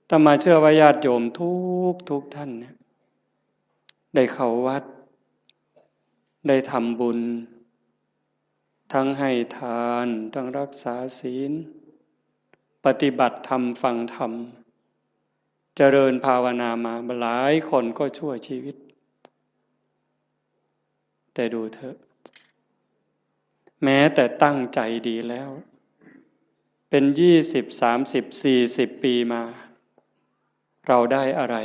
อาตมาเชื่อว่าญาติโยมทุกท่านเนี่ยได้เข้าวัดได้ทำบุญทั้งให้ทานทั้งรักษาศีลปฏิบัติธรรมฟังธรรมเจริญภาวนามาหลายคนก็ชั่วชีวิตแต่ดูเถอะแม้แต่ตั้งใจดีแล้วเป็น20 30 40ปีมาเราได้อะไร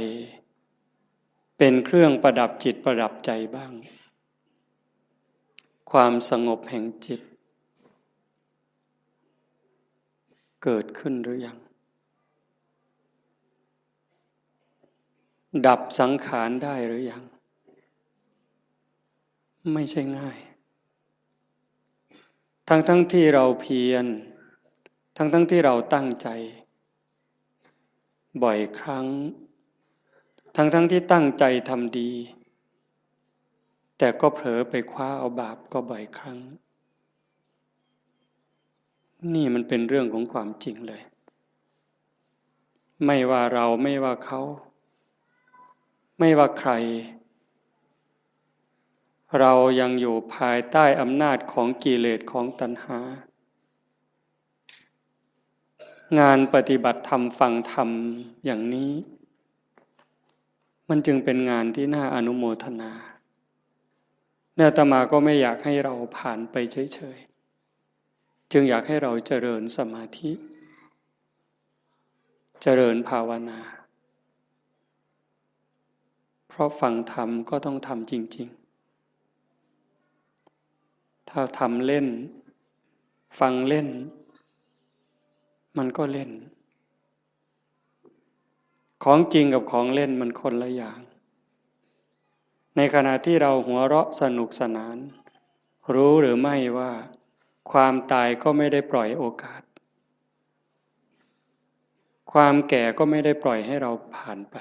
เป็นเครื่องประดับจิตประดับใจบ้างความสงบแห่งจิตเกิดขึ้นหรือยังดับสังขารได้หรือยังไม่ใช่ง่ายทั้งที่เราเพียรทั้งที่เราตั้งใจบ่อยครั้งทั้งที่ตั้งใจทำดีแต่ก็เผลอไปคว้าเอาบาปก็บ่อยครั้งนี่มันเป็นเรื่องของความจริงเลยไม่ว่าเราไม่ว่าเขาไม่ว่าใครเรายังอยู่ภายใต้อำนาจของกิเลสของตัณหางานปฏิบัติธรรมฟังธรรมอย่างนี้มันจึงเป็นงานที่น่าอนุโมทนาอาตมาก็ไม่อยากให้เราผ่านไปเฉยๆจึงอยากให้เราเจริญสมาธิเจริญภาวนาเพราะฟังธรรมก็ต้องทำจริงๆถ้าทำเล่นฟังเล่นมันก็เล่นของจริงกับของเล่นมันคนละอย่างในขณะที่เราหัวเราะสนุกสนานรู้หรือไม่ว่าความตายก็ไม่ได้ปล่อยโอกาสความแก่ก็ไม่ได้ปล่อยให้เราผ่านไป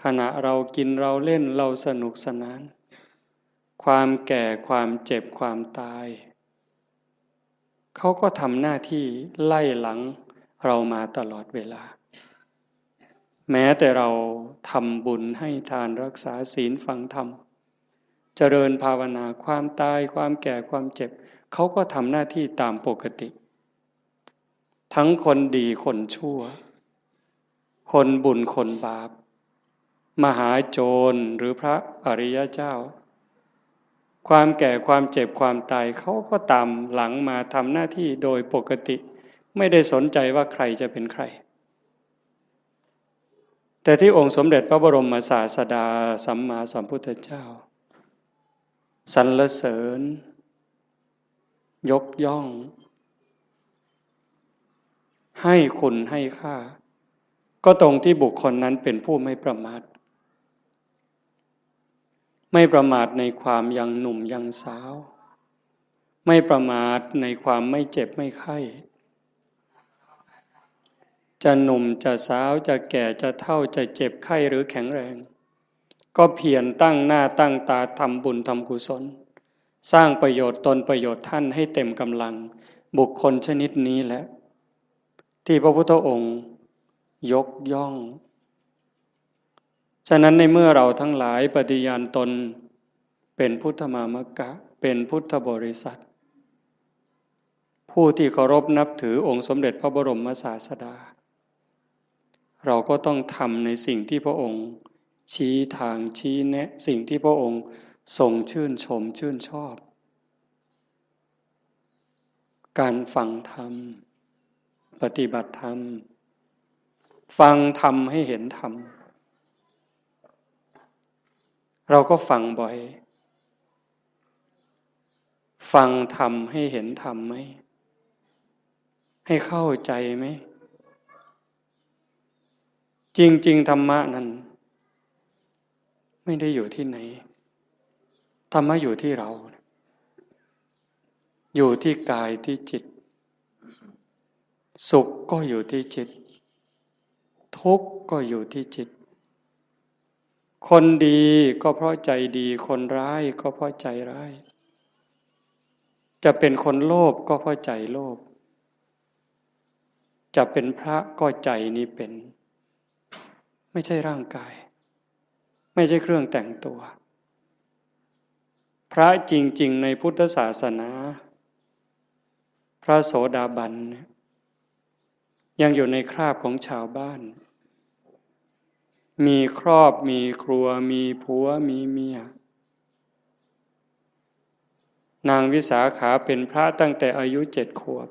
ขณะเรากินเราเล่นเราสนุกสนานความแก่ความเจ็บความตายเขาก็ทำหน้าที่ไล่หลังเรามาตลอดเวลาแม้แต่เราทำบุญให้ทานรักษาศีลฟังธรรมเจริญภาวนาความตายความแก่ความเจ็บเขาก็ทำหน้าที่ตามปกติทั้งคนดีคนชั่วคนบุญคนบาปมหาโจรหรือพระอริยเจ้าความแก่ความเจ็บความตายเขาก็ตามหลังมาทำหน้าที่โดยปกติไม่ได้สนใจว่าใครจะเป็นใครแต่ที่องค์สมเด็จพระบรมศาสดาสัมมาสัมพุทธเจ้าสรรเสริญยกย่องให้คุณให้ค่าก็ตรงที่บุคคลนั้นเป็นผู้ไม่ประมาทไม่ประมาทในความยังหนุ่มยังสาวไม่ประมาทในความไม่เจ็บไม่ไข้จะหนุ่มจะสาวจะแก่จะเฒ่าจะเจ็บไข้หรือแข็งแรงก็เพียรตั้งหน้าตั้งตาทำบุญทำกุศลสร้างประโยชน์ตนประโยชน์ท่านให้เต็มกำลังบุคคลชนิดนี้แหละที่พระพุทธองค์ยกย่องฉะนั้นในเมื่อเราทั้งหลายปฏิญาณตนเป็นพุทธมามกะเป็นพุทธบริษัทผู้ที่เคารพนับถือองค์สมเด็จพระบรมศาสดาเราก็ต้องทำในสิ่งที่พระองค์ชี้ทางชี้แนะสิ่งที่พระองค์ทรงชื่นชมชื่นชอบการฟังธรรมปฏิบัติธรรมฟังธรรมให้เห็นธรรมเราก็ฟังบ่อยฟังธรรมให้เห็นธรรมไหมให้เข้าใจไหมจริงๆธรรมะนั้นไม่ได้อยู่ที่ไหนธรรมะอยู่ที่เราอยู่ที่กายที่จิตสุขก็อยู่ที่จิตทุกข์ก็อยู่ที่จิตคนดีก็เพราะใจดีคนร้ายก็เพราะใจร้ายจะเป็นคนโลภก็เพราะใจโลภ จะเป็นพระก็ใจนี้เป็นไม่ใช่ร่างกายไม่ใช่เครื่องแต่งตัวพระจริงๆในพุทธศาสนาพระโสดาบันยังอยู่ในคราบของชาวบ้านมีครอบมีครัวมีผัวมีเมียนางวิสาขาเป็นพระตั้งแต่อายุ7 ขวบ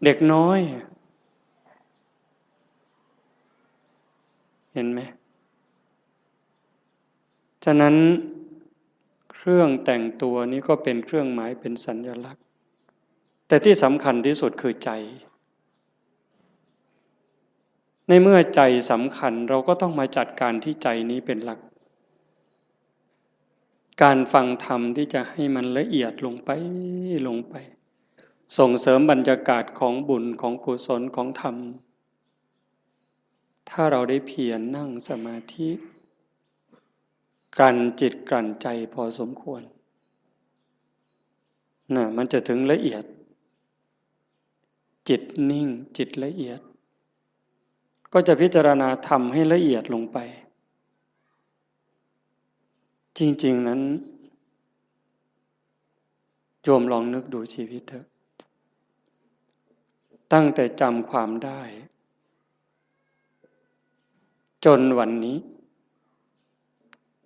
เด็กน้อยเห็นไหมฉะนั้นเครื่องแต่งตัวนี้ก็เป็นเครื่องหมายเป็นสัญลักษณ์แต่ที่สำคัญที่สุดคือใจในเมื่อใจสำคัญเราก็ต้องมาจัดการที่ใจนี้เป็นหลักการฟังธรรมที่จะให้มันละเอียดลงไปส่งเสริมบรรยากาศของบุญของกุศลของธรรมถ้าเราได้เพียรนั่งสมาธิกลั่นจิตกลั่นใจพอสมควรมันจะถึงละเอียดจิตนิ่งจิตละเอียดก็จะพิจารณาธรรมให้ละเอียดลงไปจริงๆนั้นโยมลองนึกดูชีวิตเถอะตั้งแต่จำความได้จนวันนี้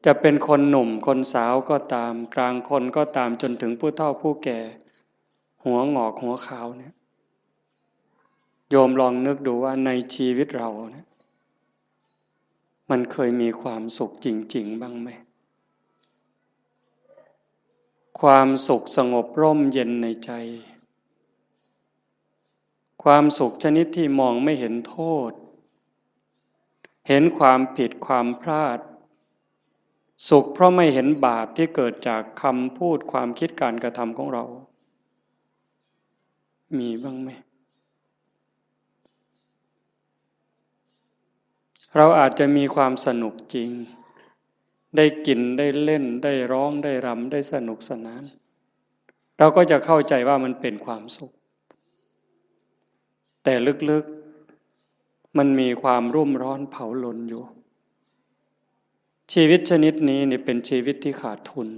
จะเป็นคนหนุ่มคนสาวก็ตามกลางคนก็ตามจนถึงผู้เฒ่าผู้แก่หัวงอกหัวขาวเนี่ยโยมลองนึกดูว่าในชีวิตเราเนี่ยมันเคยมีความสุขจริงๆบ้างไหมความสุขสงบร่มเย็นในใจความสุขชนิดที่มองไม่เห็นโทษเห็นความผิดความพลาดสุขเพราะไม่เห็นบาปที่เกิดจากคำพูดความคิดการกระทำของเรามีบ้างไหมเราอาจจะมีความสนุกจริงได้กินได้เล่นได้ร้องได้รำได้สนุกสนานเราก็จะเข้าใจว่ามันเป็นความสุขแต่ลึกๆมันมีความรุ่มร้อนเผาลนอยู่ชีวิตชนิดนี้นี่เป็นชีวิตที่ขาดทุน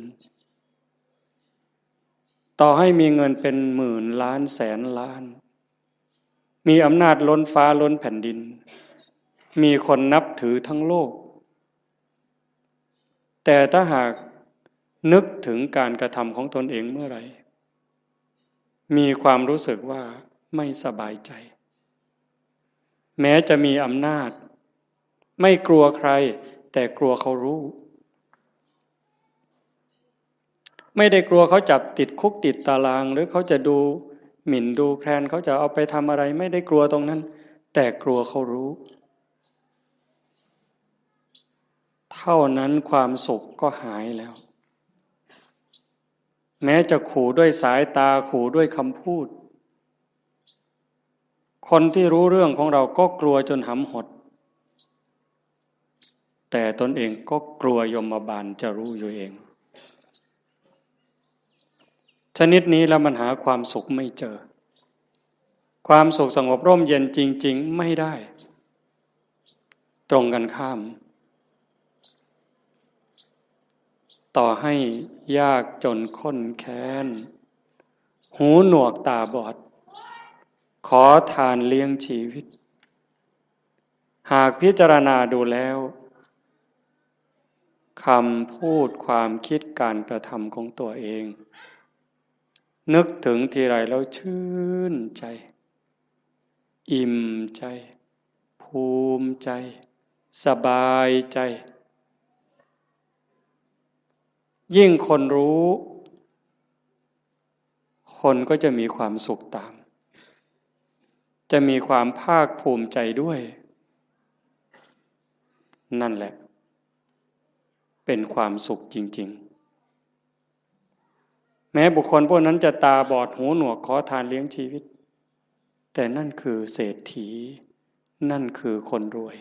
ต่อให้มีเงินเป็นหมื่นล้านแสนล้านมีอำนาจล้นฟ้าล้นแผ่นดินมีคนนับถือทั้งโลกแต่ถ้าหากนึกถึงการกระทำของตนเองเมื่อไหร่มีความรู้สึกว่าไม่สบายใจแม้จะมีอำนาจไม่กลัวใครแต่กลัวเขารู้ไม่ได้กลัวเขาจับติดคุกติดตารางหรือเขาจะดูหมิ่นดูแคลนเขาจะเอาไปทำอะไรไม่ได้กลัวตรงนั้นแต่กลัวเขารู้เท่านั้นความสุขก็หายแล้วแม้จะขู่ด้วยสายตาขู่ด้วยคำพูดคนที่รู้เรื่องของเราก็กลัวจนหำหดแต่ตนเองก็กลัวยมบาลจะรู้อยู่เองชนิดนี้แล้วมันหาความสุขไม่เจอความสุขสงบร่มเย็นจริงๆไม่ได้ตรงกันข้ามต่อให้ยากจนข้นแค้นหูหนวกตาบอดขอทานเลี้ยงชีวิตหากพิจารณาดูแล้วคำพูดความคิดการกระทำของตัวเองนึกถึงทีไรแล้วชื่นใจอิ่มใจภูมิใจสบายใจยิ่งคนรู้คนก็จะมีความสุขตามจะมีความภาคภูมิใจด้วยนั่นแหละเป็นความสุขจริงๆแม้บุคคลพวกนั้นจะตาบอดหูหนวกขอทานเลี้ยงชีวิตแต่นั่นคือเศรษฐีนั่นคือคนรวย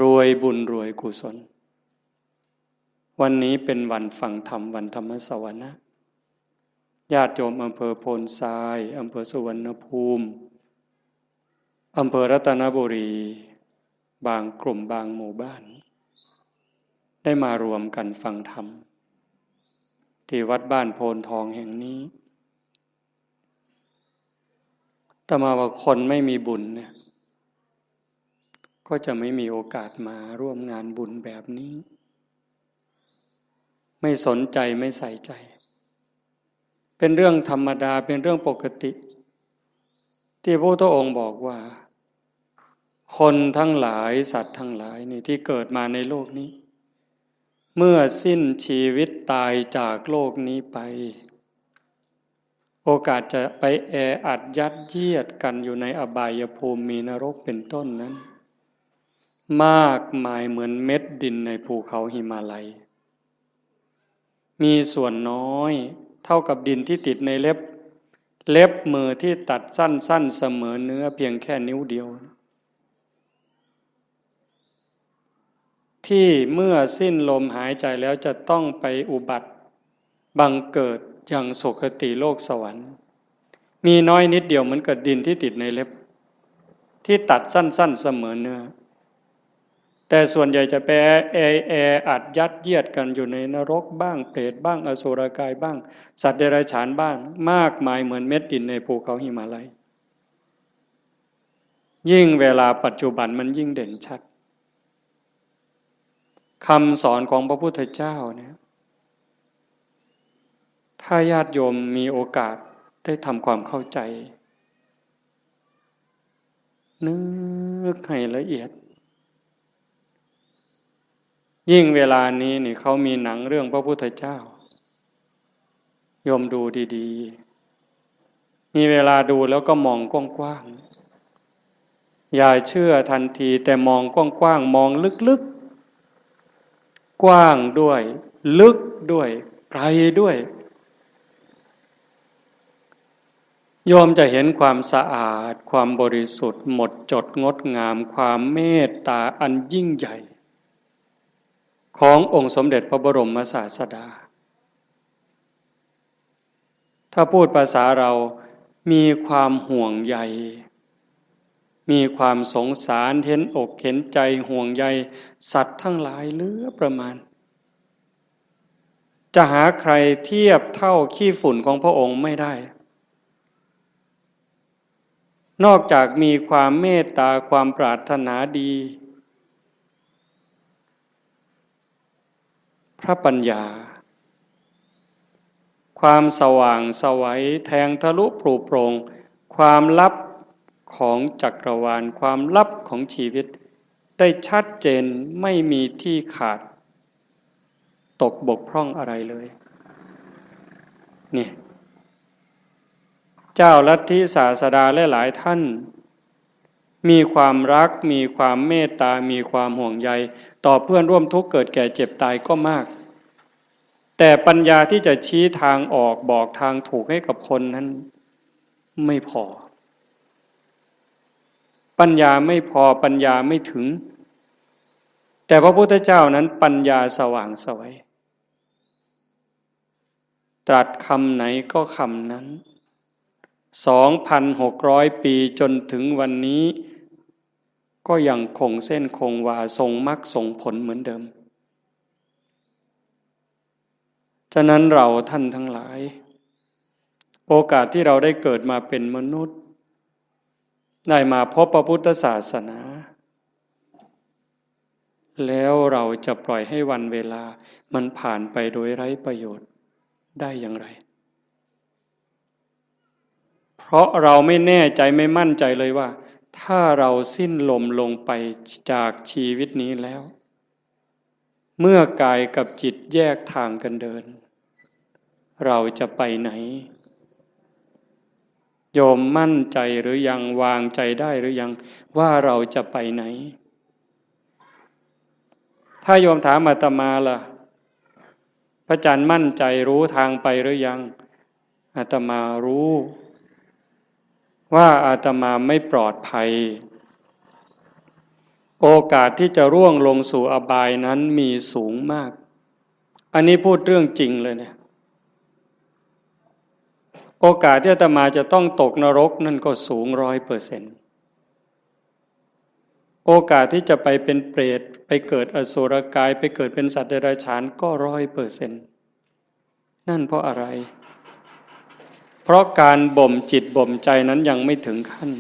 รวยบุญรวยกุศลวันนี้เป็นวันฟังธรรมวันธรรมสวนะ ญาติโยมอำเภอโพนทรายอำเภอสุวรรณภูมิอำเภอรัตนบุรีบางกลุ่มบางหมู่บ้านได้มารวมกันฟังธรรมที่วัดบ้านโพนทองแห่งนี้แต่มาว่าคนไม่มีบุญเนี่ยก็จะไม่มีโอกาสมาร่วมงานบุญแบบนี้ไม่สนใจไม่ใส่ใจเป็นเรื่องธรรมดาเป็นเรื่องปกติที่พระพุทธองค์บอกว่าคนทั้งหลายสัตว์ทั้งหลายนี่ที่เกิดมาในโลกนี้เมื่อสิ้นชีวิตตายจากโลกนี้ไปโอกาสจะไปแออัดยัดเยียดกันอยู่ในอบายภูมิมีนรกเป็นต้นนั้นมากมายเหมือนเม็ดดินในภูเขาหิมาลัยมีส่วนน้อยเท่ากับดินที่ติดในเล็บมือที่ตัดสั้นๆเสมอเนื้อเพียงแค่นิ้วเดียวที่เมื่อสิ้นลมหายใจแล้วจะต้องไปอุบัติบังเกิดอย่างสุคติโลกสวรรค์มีน้อยนิดเดียวเหมือนกับดินที่ติดในเล็บที่ตัดสั้นๆเสมอเนื้อแต่ส่วนใหญ่จะไปแออัดยัดเยียดกันอยู่ในนรกบ้างเปรตบ้างอสุรกายบ้างสัตว์เดรัจฉานบ้างมากมายเหมือนเม็ดดินในภูเขาหิมาลัยยิ่งเวลาปัจจุบันมันยิ่งเด่นชัดคำสอนของพระพุทธเจ้าเนี่ยถ้าญาติโยมมีโอกาสได้ทำความเข้าใจนึกให้ละเอียดยิ่งเวลานี้นี่เขามีหนังเรื่องพระพุทธเจ้าโยมดูดีๆมีเวลาดูแล้วก็มองกว้างๆอย่าเชื่อทันทีแต่มองกว้างๆมองลึกๆกว้างด้วยลึกด้วยไกลด้วยโยมจะเห็นความสะอาดความบริสุทธิ์หมดจดงดงามความเมตตาอันยิ่งใหญ่ขององค์สมเด็จพระบรมศาสดาถ้าพูดภาษาเรามีความห่วงใยมีความสงสารเห็นอกเห็นใจห่วงใยสัตว์ทั้งหลายเหลือประมาณจะหาใครเทียบเท่าขี้ฝุ่นของพระองค์ไม่ได้นอกจากมีความเมตตาความปรารถนาดีพระปัญญาความสว่างไสวแทงทะลุปลุกโปร่งความลับของจักรวาลความลับของชีวิตได้ชัดเจนไม่มีที่ขาดตกบกพร่องอะไรเลยนี่เจ้าลัทธิศาสดาหลายท่านมีความรักมีความเมตตามีความห่วงใยต่อเพื่อนร่วมทุกข์เกิดแก่เจ็บตายก็มากแต่ปัญญาที่จะชี้ทางออกบอกทางถูกให้กับคนนั้นไม่พอปัญญาไม่พอปัญญาไม่ถึงแต่พระพุทธเจ้านั้นปัญญาสว่างไสวตรัสคำไหนก็คำนั้น 2,600 ปีจนถึงวันนี้ก็ยังคงเส้นคงวาทรงมรรคทรงผลเหมือนเดิมฉะนั้นเราท่านทั้งหลายโอกาสที่เราได้เกิดมาเป็นมนุษย์ได้มาพบพระพุทธศาสนาแล้วเราจะปล่อยให้วันเวลามันผ่านไปโดยไร้ประโยชน์ได้อย่างไรเพราะเราไม่แน่ใจไม่มั่นใจเลยว่าถ้าเราสิ้นลมลงไปจากชีวิตนี้แล้วเมื่อกายกับจิตแยกทางกันเดินเราจะไปไหนโยมมั่นใจหรือยังวางใจได้หรือยังว่าเราจะไปไหนถ้าโยมถามอาตมาล่ะพระอาจารย์มั่นใจรู้ทางไปหรือยังอาตมารู้ว่าอาตมาไม่ปลอดภัยโอกาสที่จะร่วงลงสู่อบายนั้นมีสูงมากอันนี้พูดเรื่องจริงเลยเนี่ย โอกาสที่อาตมาจะต้องตกนรกนั่นก็สูง100%โอกาสที่จะไปเป็นเปรตไปเกิดอสุรกายไปเกิดเป็นสัตว์เดรัจฉานก็100%นั่นเพราะอะไร เพราะการบ่มจิตบ่มใจนั้นยังไม่ถึงขั้น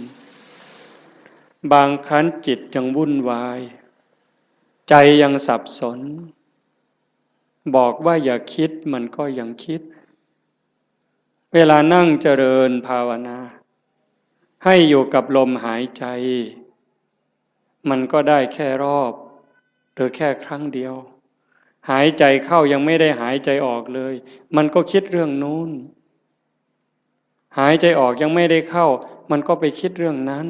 บางครั้งจิตยังวุ่นวายใจยังสับสนบอกว่าอย่าคิดมันก็ยังคิดเวลานั่งเจริญภาวนาให้อยู่กับลมหายใจมันก็ได้แค่รอบหรือแค่ครั้งเดียวหายใจเข้ายังไม่ได้หายใจออกเลยมันก็คิดเรื่องนู้นหายใจออกยังไม่ได้เข้ามันก็ไปคิดเรื่องนั้น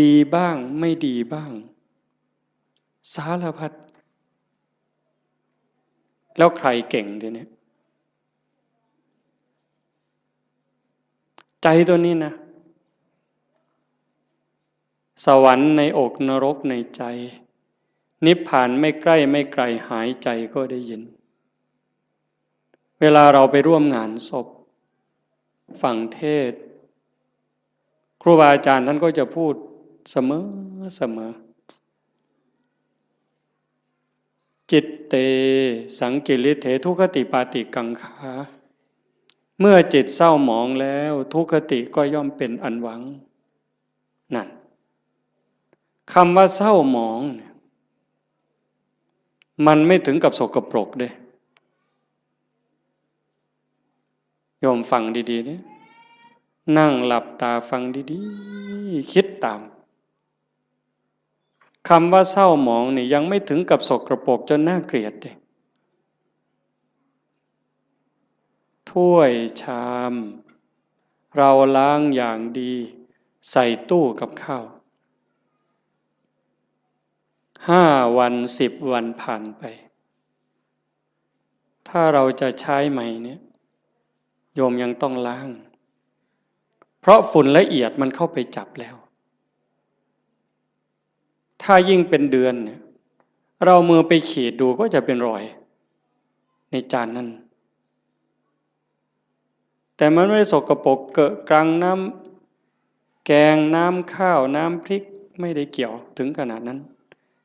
ดีบ้างไม่ดีบ้างสารพัดแล้วใครเก่งทีนี้ใจตัวนี้นะสวรรค์ในอกนรกในใจนิพพานไม่ใกล้ไม่ไกลหายใจก็ได้ยินเวลาเราไปร่วมงานศพฟังเทศน์ครูบาอาจารย์ท่านก็จะพูดเสมอจิตเตสังกิริเถทุคติปาติกังขาเมื่อจิตเศร้าหมองแล้วทุคติก็ย่อมเป็นอันหวังนั่นคำว่าเศร้าหมองมันไม่ถึงกับสกปรกเด้โยมฟังดีๆเนี่ยนั่งหลับตาฟังดีๆคิดตามคำว่าเศร้าหมองนี่ยังไม่ถึงกับสกปรกจนน่าเกลียดเลยถ้วยชามเราล้างอย่างดีใส่ตู้กับข้าว5 วัน10 วันผ่านไปถ้าเราจะใช้ใหม่เนี่ยโยมยังต้องล้างเพราะฝุ่นละเอียดมันเข้าไปจับแล้วถ้ายิ่งเป็นเดือนเนี่ยเรามือไปขีดดูก็จะเป็นรอยในจานนั้นแต่มันไม่ได้สกปรกเกอะกรังน้ำแกงน้ำข้าวน้ำพริกไม่ได้เกี่ยวถึงขนาดนั้น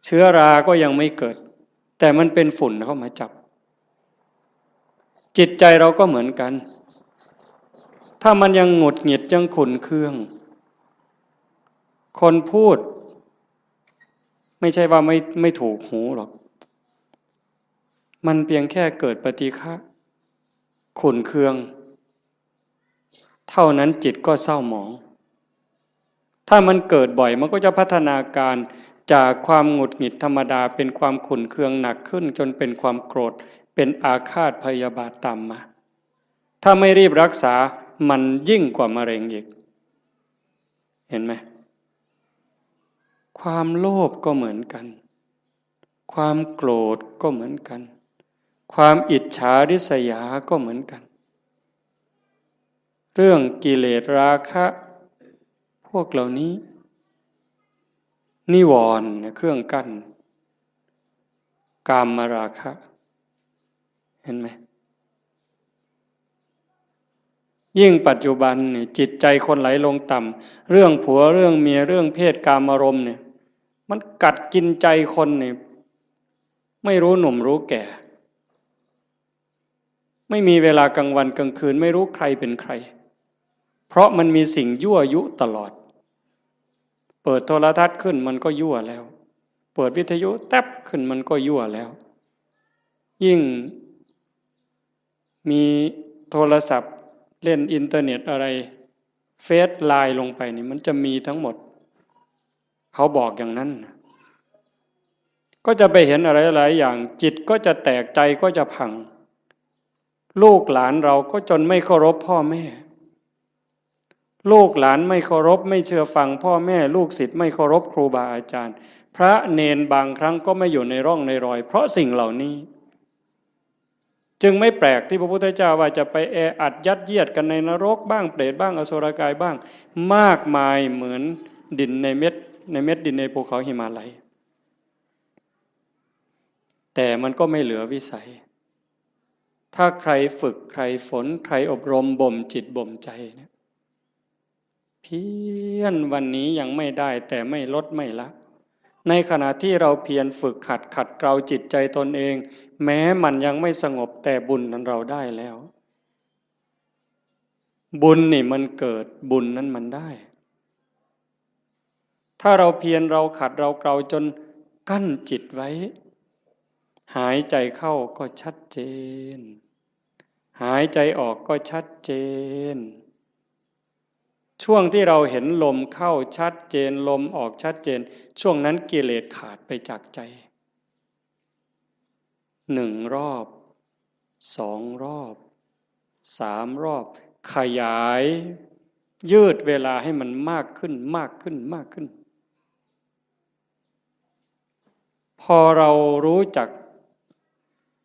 เชื้อราก็ยังไม่เกิดแต่มันเป็นฝุ่นเข้ามาจับจิตใจเราก็เหมือนกันถ้ามันยังหงุดหงิดยังขุ่นเคืองคนพูดไม่ใช่ว่าไม่ถูกหูหรอกมันเพียงแค่เกิดปฏิฆะขุ่นเคืองเท่านั้นจิตก็เศร้าหมองถ้ามันเกิดบ่อยมันก็จะพัฒนาการจากความหงุดหงิดธรรมดาเป็นความขุ่นเคืองหนักขึ้นจนเป็นความโกรธเป็นอาฆาตพยาบาทตามมาถ้าไม่รีบรักษามันยิ่งกว่ามะเร็งอีกเห็นไหมความโลภก็เหมือนกันความโกรธก็เหมือนกันความอิจฉาริษยาก็เหมือนกันเรื่องกิเลสราคะพวกเหล่านี้นิวรณ์เครื่องกั้นกามราคะเห็นไหมยิ่งปัจจุบันเนี่ยจิตใจคนไหลลงต่ำเรื่องผัวเรื่องเมียเรื่องเพศกามารมณ์เนี่ยมันกัดกินใจคนเนี่ยไม่รู้หนุ่มรู้แก่ไม่มีเวลากลางวันกลางคืนไม่รู้ใครเป็นใครเพราะมันมีสิ่งยั่วยุตลอดเปิดโทรทัศน์ขึ้นมันก็ยั่วแล้วเปิดวิทยุแทบขึ้นมันก็ยั่วแล้วยิ่งมีโทรศัพท์เล่นอินเทอร์เน็ตอะไรเฟซไลน์ลงไปนี่มันจะมีทั้งหมดเขาบอกอย่างนั้นก็จะไปเห็นอะไรหลายอย่างจิตก็จะแตกใจก็จะพังลูกหลานเราก็จนไม่เคารพพ่อแม่ลูกหลานไม่เคารพไม่เชื่อฟังพ่อแม่ลูกศิษย์ไม่เคารพครูบาอาจารย์พระเนนบางครั้งก็ไม่อยู่ในร่องในรอยเพราะสิ่งเหล่านี้จึงไม่แปลกที่พระพุทธเจ้าว่าจะไปแออัดยัดเยียดกันในนรกบ้างเปรตบ้างอสุรกายบ้างมากมายเหมือนดินในเม็ดดินในภูเขาหิมาลัยแต่มันก็ไม่เหลือวิสัย ถ้าใครฝึกใครฝนใครอบรมบ่มจิตบ่มใจเนี่ยเพียรวันนี้ยังไม่ได้แต่ไม่ลดไม่ละในขณะที่เราเพียรฝึกขัดเกลาจิตใจตนเองแม้มันยังไม่สงบแต่บุญนั้นเราได้แล้วบุญนี่มันเกิดบุญนั้นมันได้ถ้าเราเพียรเราขัดเราเกลาจนกั้นจิตไว้หายใจเข้าก็ชัดเจนหายใจออกก็ชัดเจนช่วงที่เราเห็นลมเข้าชัดเจนลมออกชัดเจนช่วงนั้นกิเลสขาดไปจากใจ1 รอบ2 รอบ3 รอบขยายยืดเวลาให้มันมากขึ้นมากขึ้นมากขึ้นพอเรารู้จัก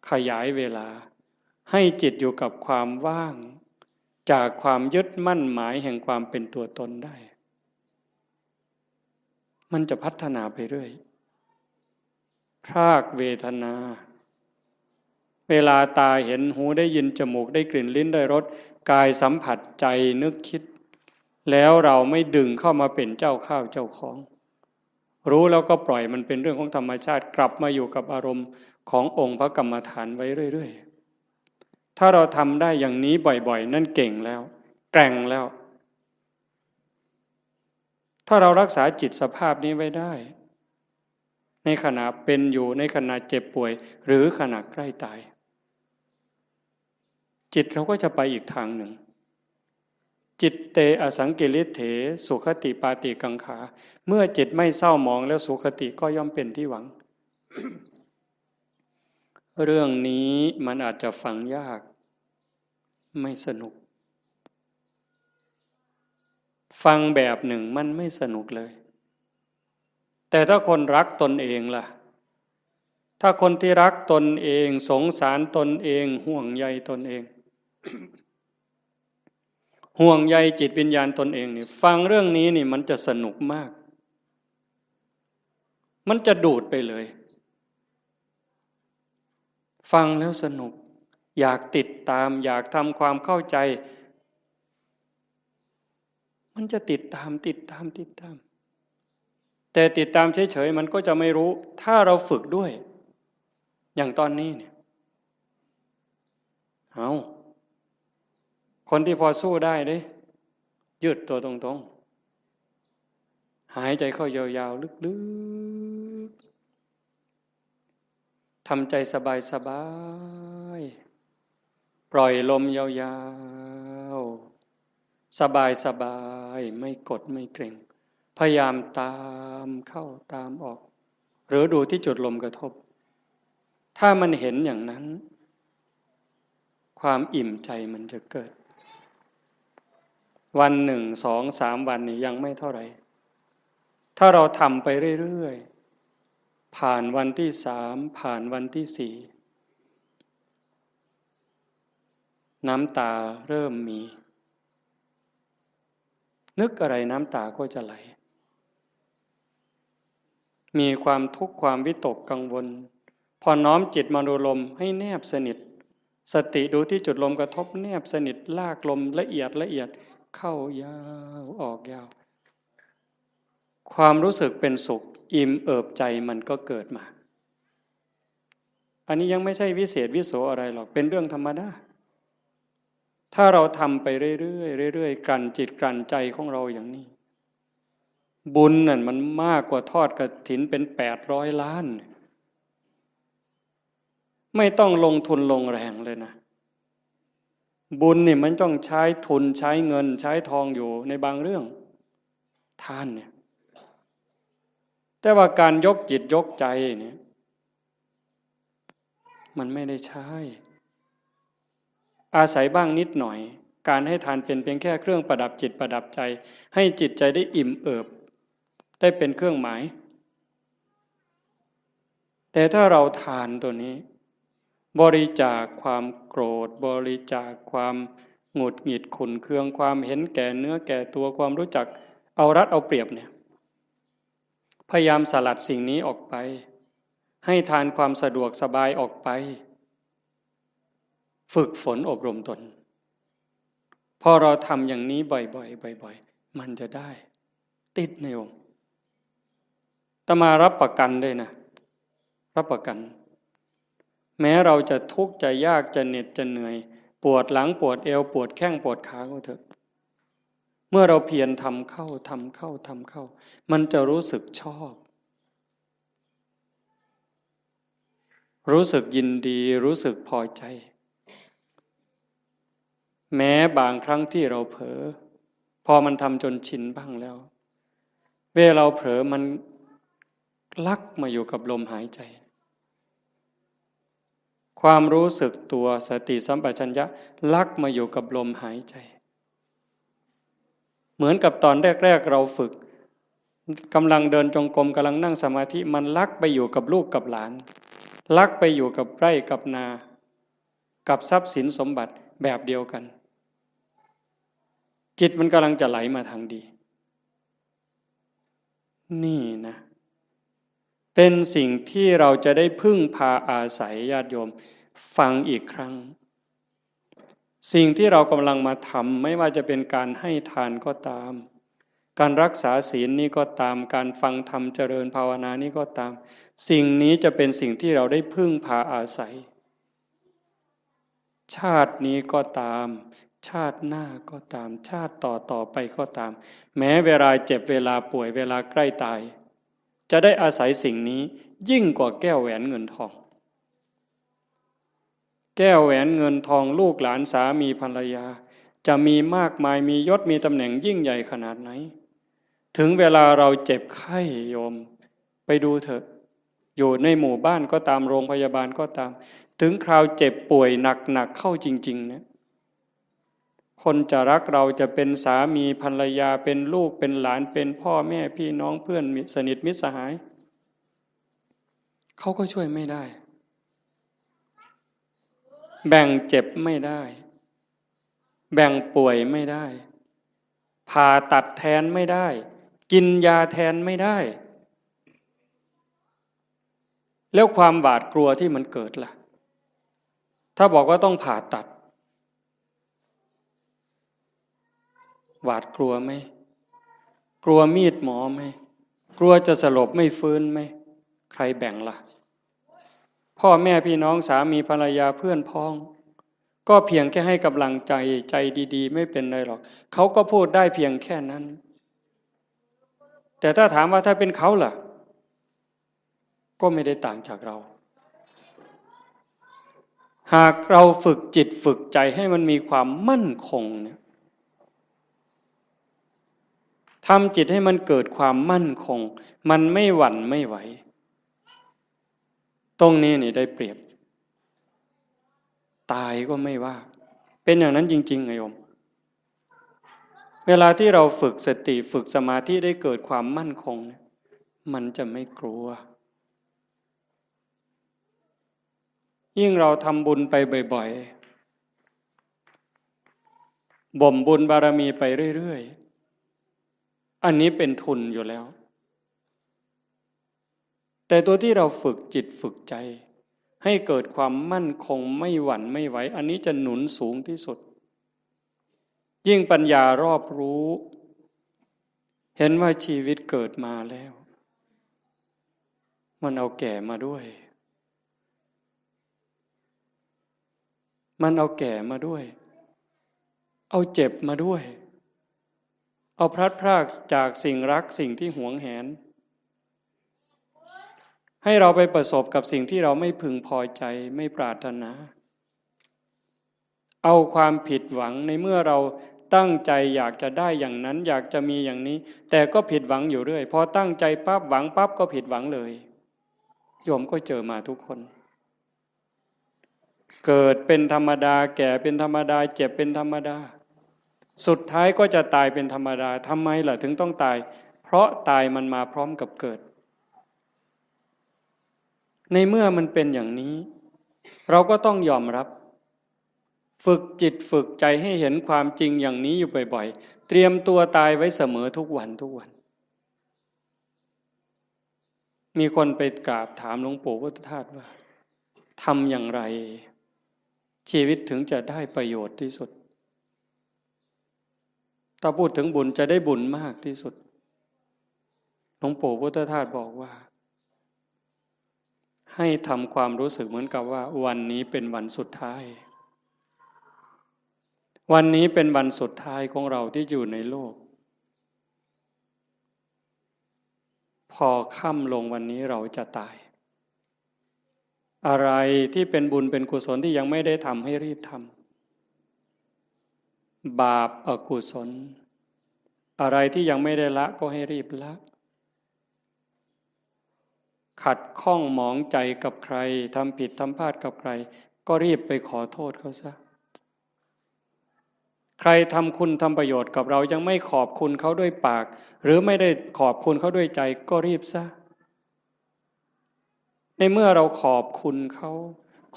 ขยายเวลาให้จิตอยู่กับความว่างจากความยึดมั่นหมายแห่งความเป็นตัวตนได้มันจะพัฒนาไปเรื่อยพรากเวทนาเวลาตาเห็นหูได้ยินจมูกได้กลิ่นลิ้นได้รสกายสัมผัสใจนึกคิดแล้วเราไม่ดึงเข้ามาเป็นเจ้าข้าวเจ้าของรู้แล้วก็ปล่อยมันเป็นเรื่องของธรรมชาติกลับมาอยู่กับอารมณ์ขององค์พระกรรมฐานไว้เรื่อยๆถ้าเราทำได้อย่างนี้บ่อยๆนั่นเก่งแล้วแกร่งแล้วถ้าเรารักษาจิตสภาพนี้ไว้ได้ในขณะเป็นอยู่ในขณะเจ็บป่วยหรือขณะใกล้ตายจิตเราก็จะไปอีกทางหนึ่งจิตเตอสังกิริเถสุขติปาติกังขาเมื่อจิตไม่เศร้าหมองแล้วสุขติก็ย่อมเป็นที่หวัง เรื่องนี้มันอาจจะฟังยากไม่สนุกฟังแบบหนึ่งมันไม่สนุกเลยแต่ถ้าคนรักตนเองล่ะถ้าคนที่รักตนเองสงสารตนเองห่วงใยตนเอง ห่วงใยจิตวิญญาณตนเองนี่ฟังเรื่องนี้นี่มันจะสนุกมากมันจะดูดไปเลยฟังแล้วสนุกอยากติดตามอยากทำความเข้าใจมันจะติดตามแต่ติดตามเฉยๆมันก็จะไม่รู้ถ้าเราฝึกด้วยอย่างตอนนี้เนี่ยเอาคนที่พอสู้ได้เด้ยืดตัวตรงๆหายใจเข้ายาวๆลึกๆทำใจสบายๆปล่อยลมยาวๆสบายๆไม่กดไม่เกร็งพยายามตามเข้าตามออกหรือดูที่จุดลมกระทบถ้ามันเห็นอย่างนั้นความอิ่มใจมันจะเกิดวัน1 2 3 วันนี่ยังไม่เท่าไหร่ถ้าเราทำไปเรื่อยๆผ่านวันที่3ผ่านวันที่4น้ำตาเริ่มมีนึกอะไรน้ำตาก็จะไหลมีความทุกข์ความวิตกกังวลพอน้อมจิตมาดูลมให้แนบสนิทสติดูที่จุดลมกระทบแนบสนิทลากลมละเอียดเข้ายาวออกยาวความรู้สึกเป็นสุขอิ่มเอิบใจมันก็เกิดมาอันนี้ยังไม่ใช่วิเศษวิโสอะไรหรอกเป็นเรื่องธรรมดาถ้าเราทำไปเรื่อยๆกลั่นจิตกลั่นใจของเราอย่างนี้บุญนั่นมันมากกว่าทอดกฐินเป็น800 ล้านไม่ต้องลงทุนลงแรงเลยนะบุญนี่มันต้องใช้ทุนใช้เงินใช้ทองอยู่ในบางเรื่องทานเนี่ยแต่ว่าการยกจิตยกใจเนี่ยมันไม่ได้ใช้อาศัยบ้างนิดหน่อยการให้ทานเป็นเพียงแค่เครื่องประดับจิตประดับใจให้จิตใจได้อิ่มเอิบได้เป็นเครื่องหมายแต่ถ้าเราทานตัวนี้บริจาคความโกรธบริจาคความหงุดหงิดขุ่นเคืองความเห็นแก่เนื้อแก่ตัวความรู้จักเอารัดเอาเปรียบเนี่ยพยายามสลัดสิ่งนี้ออกไปให้ทานความสะดวกสบายออกไป ฝึกฝนอบรมตนพอเราทำอย่างนี้บ่อยๆบ่อยๆมันจะได้ติดในองค์อาตมารับประกันเลยนะรับประกันแม้เราจะทุกข์จะยากจะเหน็ดจะเหนื่อยปวดหลังปวดเอวปวดแข้งปวดขาก็เถอะเมื่อเราเพียรทำเข้ามันจะรู้สึกชอบรู้สึกยินดีรู้สึกพอใจแม้บางครั้งที่เราเผลอพอมันทำจนชินบ้างแล้วเวลาเราเผลอมันลักมาอยู่กับลมหายใจความรู้สึกตัวสติสัมปชัญญะลักมาอยู่กับลมหายใจเหมือนกับตอนแรกๆเราฝึกกำลังเดินจงกรมกำลังนั่งสมาธิมันลักไปอยู่กับลูกกับหลานลักไปอยู่กับไร่กับนากับทรัพย์สินสมบัติแบบเดียวกันจิตมันกำลังจะไหลมาทางดีนี่นะเป็นสิ่งที่เราจะได้พึ่งพาอาศัยญาติโยมฟังอีกครั้งสิ่งที่เรากำลังมาทำไม่ว่าจะเป็นการให้ทานก็ตามการรักษาศีลนี่ก็ตามการฟังธรรมเจริญภาวนานี่ก็ตามสิ่งนี้จะเป็นสิ่งที่เราได้พึ่งพาอาศัยชาตินี้ก็ตามชาติหน้าก็ตามชาติต่อไปก็ตามแม้เวลาเจ็บเวลาป่วยเวลาใกล้ตายจะได้อาศัยสิ่งนี้ยิ่งกว่าแก้วแหวนเงินทองแก้วแหวนเงินทองลูกหลานสามีภรรยาจะมีมากมายมียศมีตำแหน่งยิ่งใหญ่ขนาดไหนถึงเวลาเราเจ็บไข้โยมไปดูเถอะอยู่ในหมู่บ้านก็ตามโรงพยาบาลก็ตามถึงคราวเจ็บป่วยหนักเข้าจริงๆเนี่ยคนจะรักเราจะเป็นสามีภรรยาเป็นลูกเป็นหลานเป็นพ่อแม่พี่น้องเพื่อนสนิทมิตรสหายเขาก็ช่วยไม่ได้แบ่งเจ็บไม่ได้แบ่งป่วยไม่ได้ผ่าตัดแทนไม่ได้กินยาแทนไม่ได้แล้วความหวาดกลัวที่มันเกิดล่ะถ้าบอกว่าต้องผ่าตัดหวาดกลัวไหมกลัวมีดหมอไหมกลัวจะสลบไม่ฟื้นไหมใครแบ่งล่ะพ่อแม่พี่น้องสามีภรรยาเพื่อนพ้องก็เพียงแค่ให้กำลังใจใจดีๆไม่เป็นไรหรอกเขาก็พูดได้เพียงแค่นั้นแต่ถ้าถามว่าถ้าเป็นเขาล่ะก็ไม่ได้ต่างจากเราหากเราฝึกจิตฝึกใจให้มันมีความมั่นคงเนี่ยทำจิตให้มันเกิดความมั่นคงมันไม่หวั่นไม่ไหวตรงนี้นี่ได้เปรียบตายก็ไม่ว่าเป็นอย่างนั้นจริงๆไงโยมเวลาที่เราฝึกสติฝึกสมาธิได้เกิดความมั่นคงมันจะไม่กลัวยิ่งเราทำบุญไปบ่อยๆบ่มบุญบารมีไปเรื่อยๆอันนี้เป็นทุนอยู่แล้วแต่ตัวที่เราฝึกจิตฝึกใจให้เกิดความมั่นคงไม่หวั่นไม่ไหวอันนี้จะหนุนสูงที่สุดยิ่งปัญญารอบรู้เห็นว่าชีวิตเกิดมาแล้วมันเอาแก่มาด้วยมันเอาแก่มาด้วยเอาเจ็บมาด้วยเอาพลัดพรากจากสิ่งรักสิ่งที่หวงแหนให้เราไปประสบกับสิ่งที่เราไม่พึงพอใจไม่ปรารถนาเอาความผิดหวังในเมื่อเราตั้งใจอยากจะได้อย่างนั้นอยากจะมีอย่างนี้แต่ก็ผิดหวังอยู่เรื่อยพอตั้งใจปั๊บหวังปั๊บก็ผิดหวังเลยโยมก็เจอมาทุกคนเกิดเป็นธรรมดาแก่เป็นธรรมดาเจ็บเป็นธรรมดาสุดท้ายก็จะตายเป็นธรรมดาทำไมล่ะถึงต้องตายเพราะตายมันมาพร้อมกับเกิดในเมื่อมันเป็นอย่างนี้เราก็ต้องยอมรับฝึกจิตฝึกใจให้เห็นความจริงอย่างนี้อยู่บ่อยๆเตรียมตัวตายไว้เสมอทุกวันทุกวันมีคนไปกราบถามหลวงปู่พุทธทาสว่าทำอย่างไร ชีวิตถึงจะได้ประโยชน์ที่สุดถ้าพูดถึงบุญจะได้บุญมากที่สุดหลวงปู่พุทธทาสบอกว่าให้ทำความรู้สึกเหมือนกับว่าวันนี้เป็นวันสุดท้ายวันนี้เป็นวันสุดท้ายของเราที่อยู่ในโลกพอค่ำลงวันนี้เราจะตายอะไรที่เป็นบุญเป็นกุศลที่ยังไม่ได้ทำให้รีบทำบาปอกุศลอะไรที่ยังไม่ได้ละก็ให้รีบละขัดข้องหมองใจกับใครทำผิดทำพลาดกับใครก็รีบไปขอโทษเขาซะใครทำคุณทำประโยชน์กับเรายังไม่ขอบคุณเขาด้วยปากหรือไม่ได้ขอบคุณเขาด้วยใจก็รีบซะในเมื่อเราขอบคุณเขา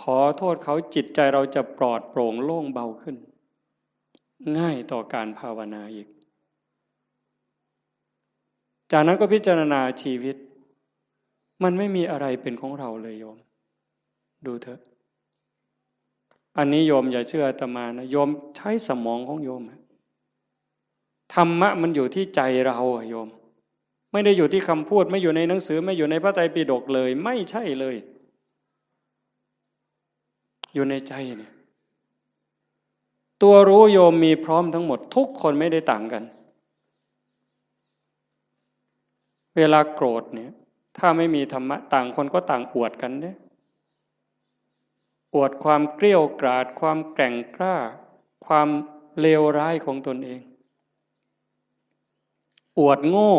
ขอโทษเขาจิตใจเราจะปลอดโปร่งโล่งเบาขึ้นง่ายต่อการภาวนาอีกจากนั้นก็พิจารณาชีวิตมันไม่มีอะไรเป็นของเราเลยโยมดูเถอะอันนี้โยมอย่าเชื่ออาตมานะโยมใช้สมองของโยมธรรมะมันอยู่ที่ใจเราโยมไม่ได้อยู่ที่คำพูดไม่อยู่ในหนังสือไม่อยู่ในพระไตรปิฎกเลยไม่ใช่เลยอยู่ในใจเนี่ยตัวรู้โยมมีพร้อมทั้งหมดทุกคนไม่ได้ต่างกันเวลาโกรธเนี่ยถ้าไม่มีธรรมะต่างคนก็ต่างอวดกันเนี่ยอวดความเกรี้ยวกราดความแกร่งกล้าความเลวร้ายของตนเองอวดโง่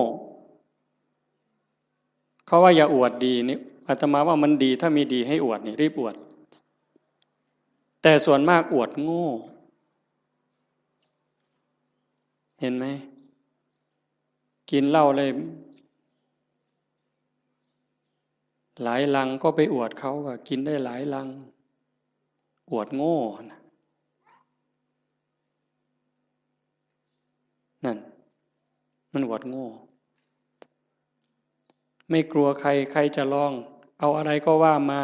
เขาว่าอย่าอวดดีนี่อาตมาว่ามันดีถ้ามีดีให้อวดนี่รีบอวดแต่ส่วนมากอวดโง่เห็นไหมกินเหล้าเลยหลายลังก็ไปอวดเขาว่ากินได้หลายลังอวดโง่นั่นมันอวดโง่ไม่กลัวใครใครจะลองเอาอะไรก็ว่ามา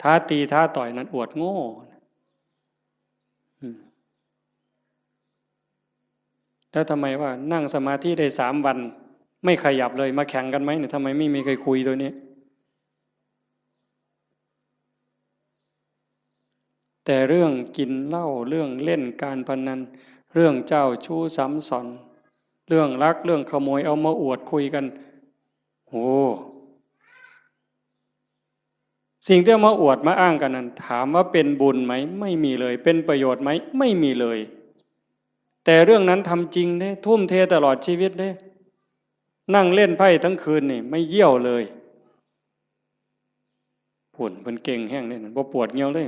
ท้าตีท้าต่อยนั้นอวดโง่แล้วทำไมว่านั่งสมาธิได้3 วันไม่ขยับเลยมาแข่งกันไหมเนี่ยทำไมไม่มีใครคุยตัวนี้แต่เรื่องกินเหล้าเรื่องเล่นการพนันเรื่องเจ้าชู้ซ้ำซ้อนเรื่องลักเรื่องขโมยเอามาอวดคุยกันโอ้สิ่งที่เอามาอวดมาอ้างกันนั้นถามว่าเป็นบุญไหมไม่มีเลยเป็นประโยชน์ไหมไม่มีเลยแต่เรื่องนั้นทำจริงเนี่ยทุ่มเทตลอดชีวิตเนี่ยนั่งเล่นไพ่ทั้งคืนนี่ไม่เยี่ยวเลยผุ่นเป็นเก่งแห้งเนี่ยบ่ปวดเงี้ยวเลย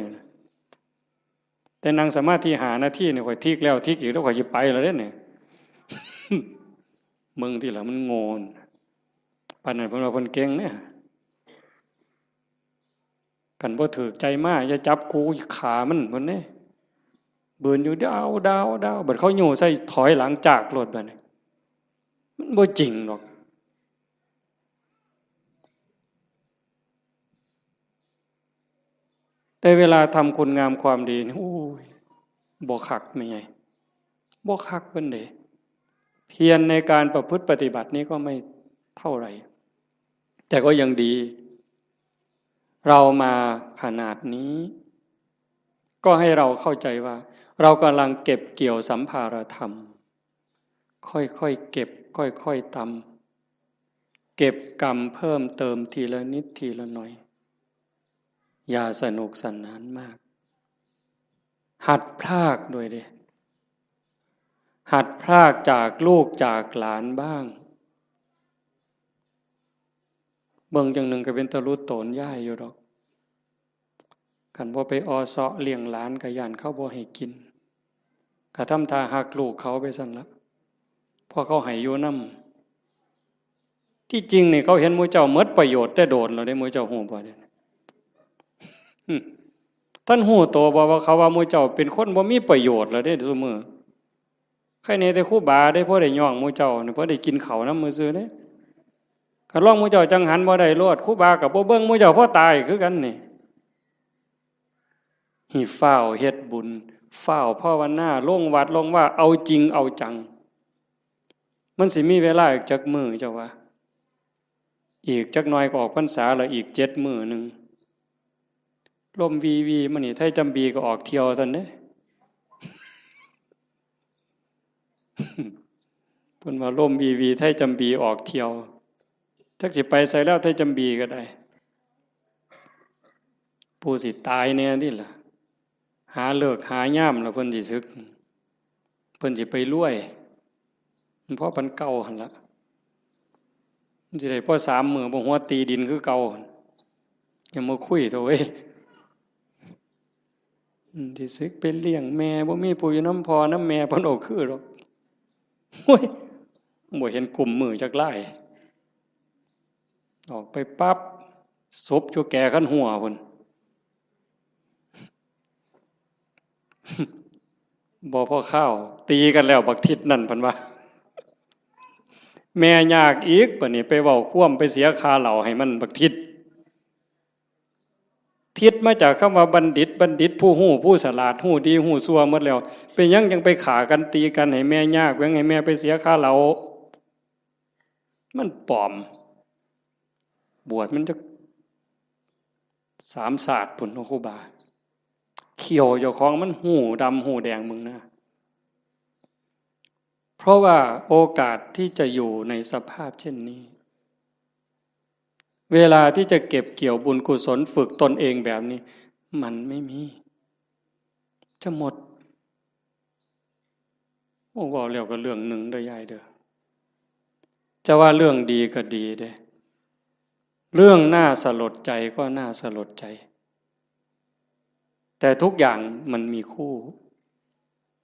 แต่นั่งสมาธิหาหน้าที่เนี่ยข่อยทิกแล้วทิกอีกแล้วข่อยจะไปแล้วเนี่ยมึงที่หลังมันโง่ปานนั้นเพิ่นว่าเพิ่นเก่งเนี่ยกันบ่ถูกใจมากจะจับกูขามันเพิ่นเนี่ยเบิ่นอยู่ดาวบัดเขาโย่ใส่ถอยหลังจากรถบัดนี้มันบ่จริงหรอกแต่เวลาทำคุณงามความดีนี่โอ้ยบ่คักไม่ไงบ่คักเพิ่นเด้เพียรในการประพฤติปฏิบัตินี้ก็ไม่เท่าไหร่แต่ก็ยังดีเรามาขนาดนี้ก็ให้เราเข้าใจว่าเรากำลังเก็บเกี่ยวสัมภารธรรมค่อยๆเก็บค่อยๆตำเก็บกรรมเพิ่มเติมทีละนิดทีละหน่อยอย่าสนุกสนานมากหัดพรากด้วยดิหัดพรากจากลูกจากหลานบ้างเบิ่งจังหนึ่งก็เป็นตะลุโตนย่ายอยู่ดอกคันบ่ไปอเซาะเลี้ยงหลานก็ย่านเขาบ่ให้กินก็ทำท่าหักลูกเขาไปซั่นละพอเขาให้อยู่นำที่จริงนี่เขาเห็นหมู่เจ้าหมดประโยชน์แต่โดนแล้วได้หมู่เจ้าฮู้บ่เนี่ยท่านฮู้โตบ่ว่าเขาว่าหมู่เจ้าเป็นคนบ่มีประโยชน์แล้วเด้ซุมื้อใครแน่แต่ครูบาได้พอได้ย่องหมู่เจ้านี่พอได้กินข้าวนำมื้อซื่อเด้คันร้องหมู่เจ้าจังหันบ่ได้โลดครูบาก็บ่เบิ่งหมู่เจ้าพอตายคือกันนี่ หิฟ้าวเฮ็ดบุญฟ้าวภาวนาลงวัดลงว่าเอาจริงเอาจังมันสิมีเวลาอีกจักมื้อเจ้าว่าอีกจักหน่อยก็ออกพรรษาแล้วอีก7 มื้อนึงลมวีมันนี่ไทยจำบีก็ออกเที่ยวซั่นเด้เพิ่นว่าลมวีไทยจำบีออกเที่ยวจักสิไปไสแล้วไทยจำบีก็ได้ผู้สิตายแน่นี่ล่ะหาเลิกหายามแล้วเพิ่นสิสึกเพิ่นสิไปรวยเพราะเพิ่นเก่าหั่นล่ะมันสิได้พอ3 มื้อบ่หัวตีดินคือเก่าอย่ามาคุยโตเว้ยสิสึกเป็นเลี้ยงแม่บ่มีผู้อยู่นำพ่อนำแม่เพิ่นเอาคือดอกโอ้ยบ่เห็นกลุ่มมือจักหลายออกไปปั๊บศพอยู่แก่คันหัวพุ่นบ่พอข้าวตีกันแล้วบักทิศนั่นเพิ่นว่าแม่ยากอีกบัดนี้ไปเว้าคว่ำไปเสียค่าเหล้าให้มันบักทิศทิศมาจากคำว่าบัณฑิตผู้ฮู้ผู้ฉลาดฮู้ดีฮู้ชั่วหมดแล้วเป็นหยังจังไปฆ่ากันตีกันให้แม่ยากให้แม่ไปเสียค่าเหล้ามันปลอมบวชมันจะ3 ศาสตร์พุ่นครูบาเขียวเจ้าของมันหูดำหูแดงมึงนะเพราะว่าโอกาสที่จะอยู่ในสภาพเช่นนี้เวลาที่จะเก็บเกี่ยวบุญกุศลฝึกตนเองแบบนี้มันไม่มีจะหมดโอ้บอกแล้วก็เรื่องหนึ่งเด้อยายเด้อจะว่าเรื่องดีก็ดีเด้เรื่องน่าสลดใจก็น่าสลดใจแต่ทุกอย่างมันมีคู่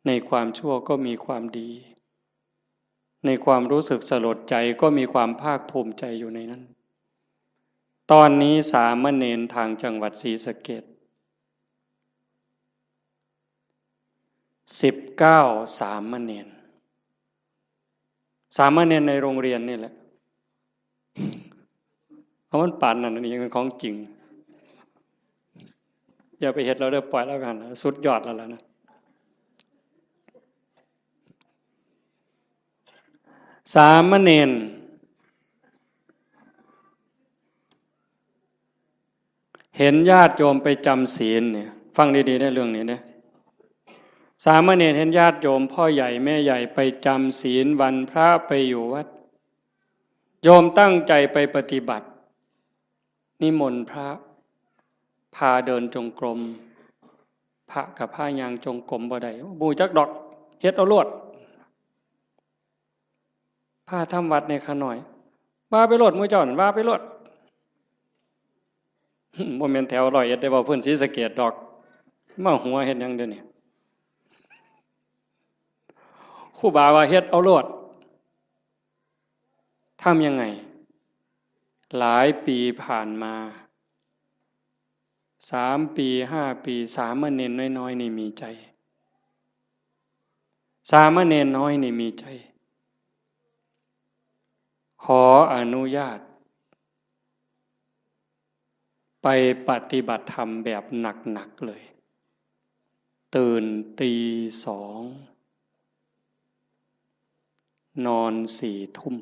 ในความชั่วก็มีความดีในความรู้สึกสลดใจก็มีความภาคภูมิใจอยู่ในนั้นตอนนี้สามเณรทางจังหวัดศรีสะเกษ19 สามเณรในโรงเรียนนี่แหละเพราะมันป่านนั้นนี่ยังเป็นของจริงอย่าไปเฮ็ดเราเด้อปล่อยแล้วกันสุดยอดแล้วนะสามเณรเห็นญาติโยมไปจำศีลเนี่ยฟังดีๆได้เรื่องนี้นะสามเณรเห็นญาติโยมพ่อใหญ่แม่ใหญ่ไปจำศีลวันพระไปอยู่วัดโยมตั้งใจไปปฏิบัตินิมนต์พระพาเดินจงกรมพระกับพายางจงกรมบ่ได้บูจักดอกเฮ็ดเอาลวดพาทำวัดในขะหน่อยว่าไปโลดมื้อเจ้านั่นว่าไปโลดบ่แม่นแถว100เอ็ดได้บ่เพิ่นศรีสะเกษดอกมาหัวเฮ็ดหยังเดี๋ยวนี้ครูบาว่าเฮ็ดเอาโลดทำยังไงหลายปีผ่านมา3 ปี5 ปีสามเณรน้อยๆนี่มีใจสามเณรน้อยนี่มีใจขออนุญาตไปปฏิบัติธรรมแบบหนักๆเลยตื่นตี 2นอน4 ทุ่ม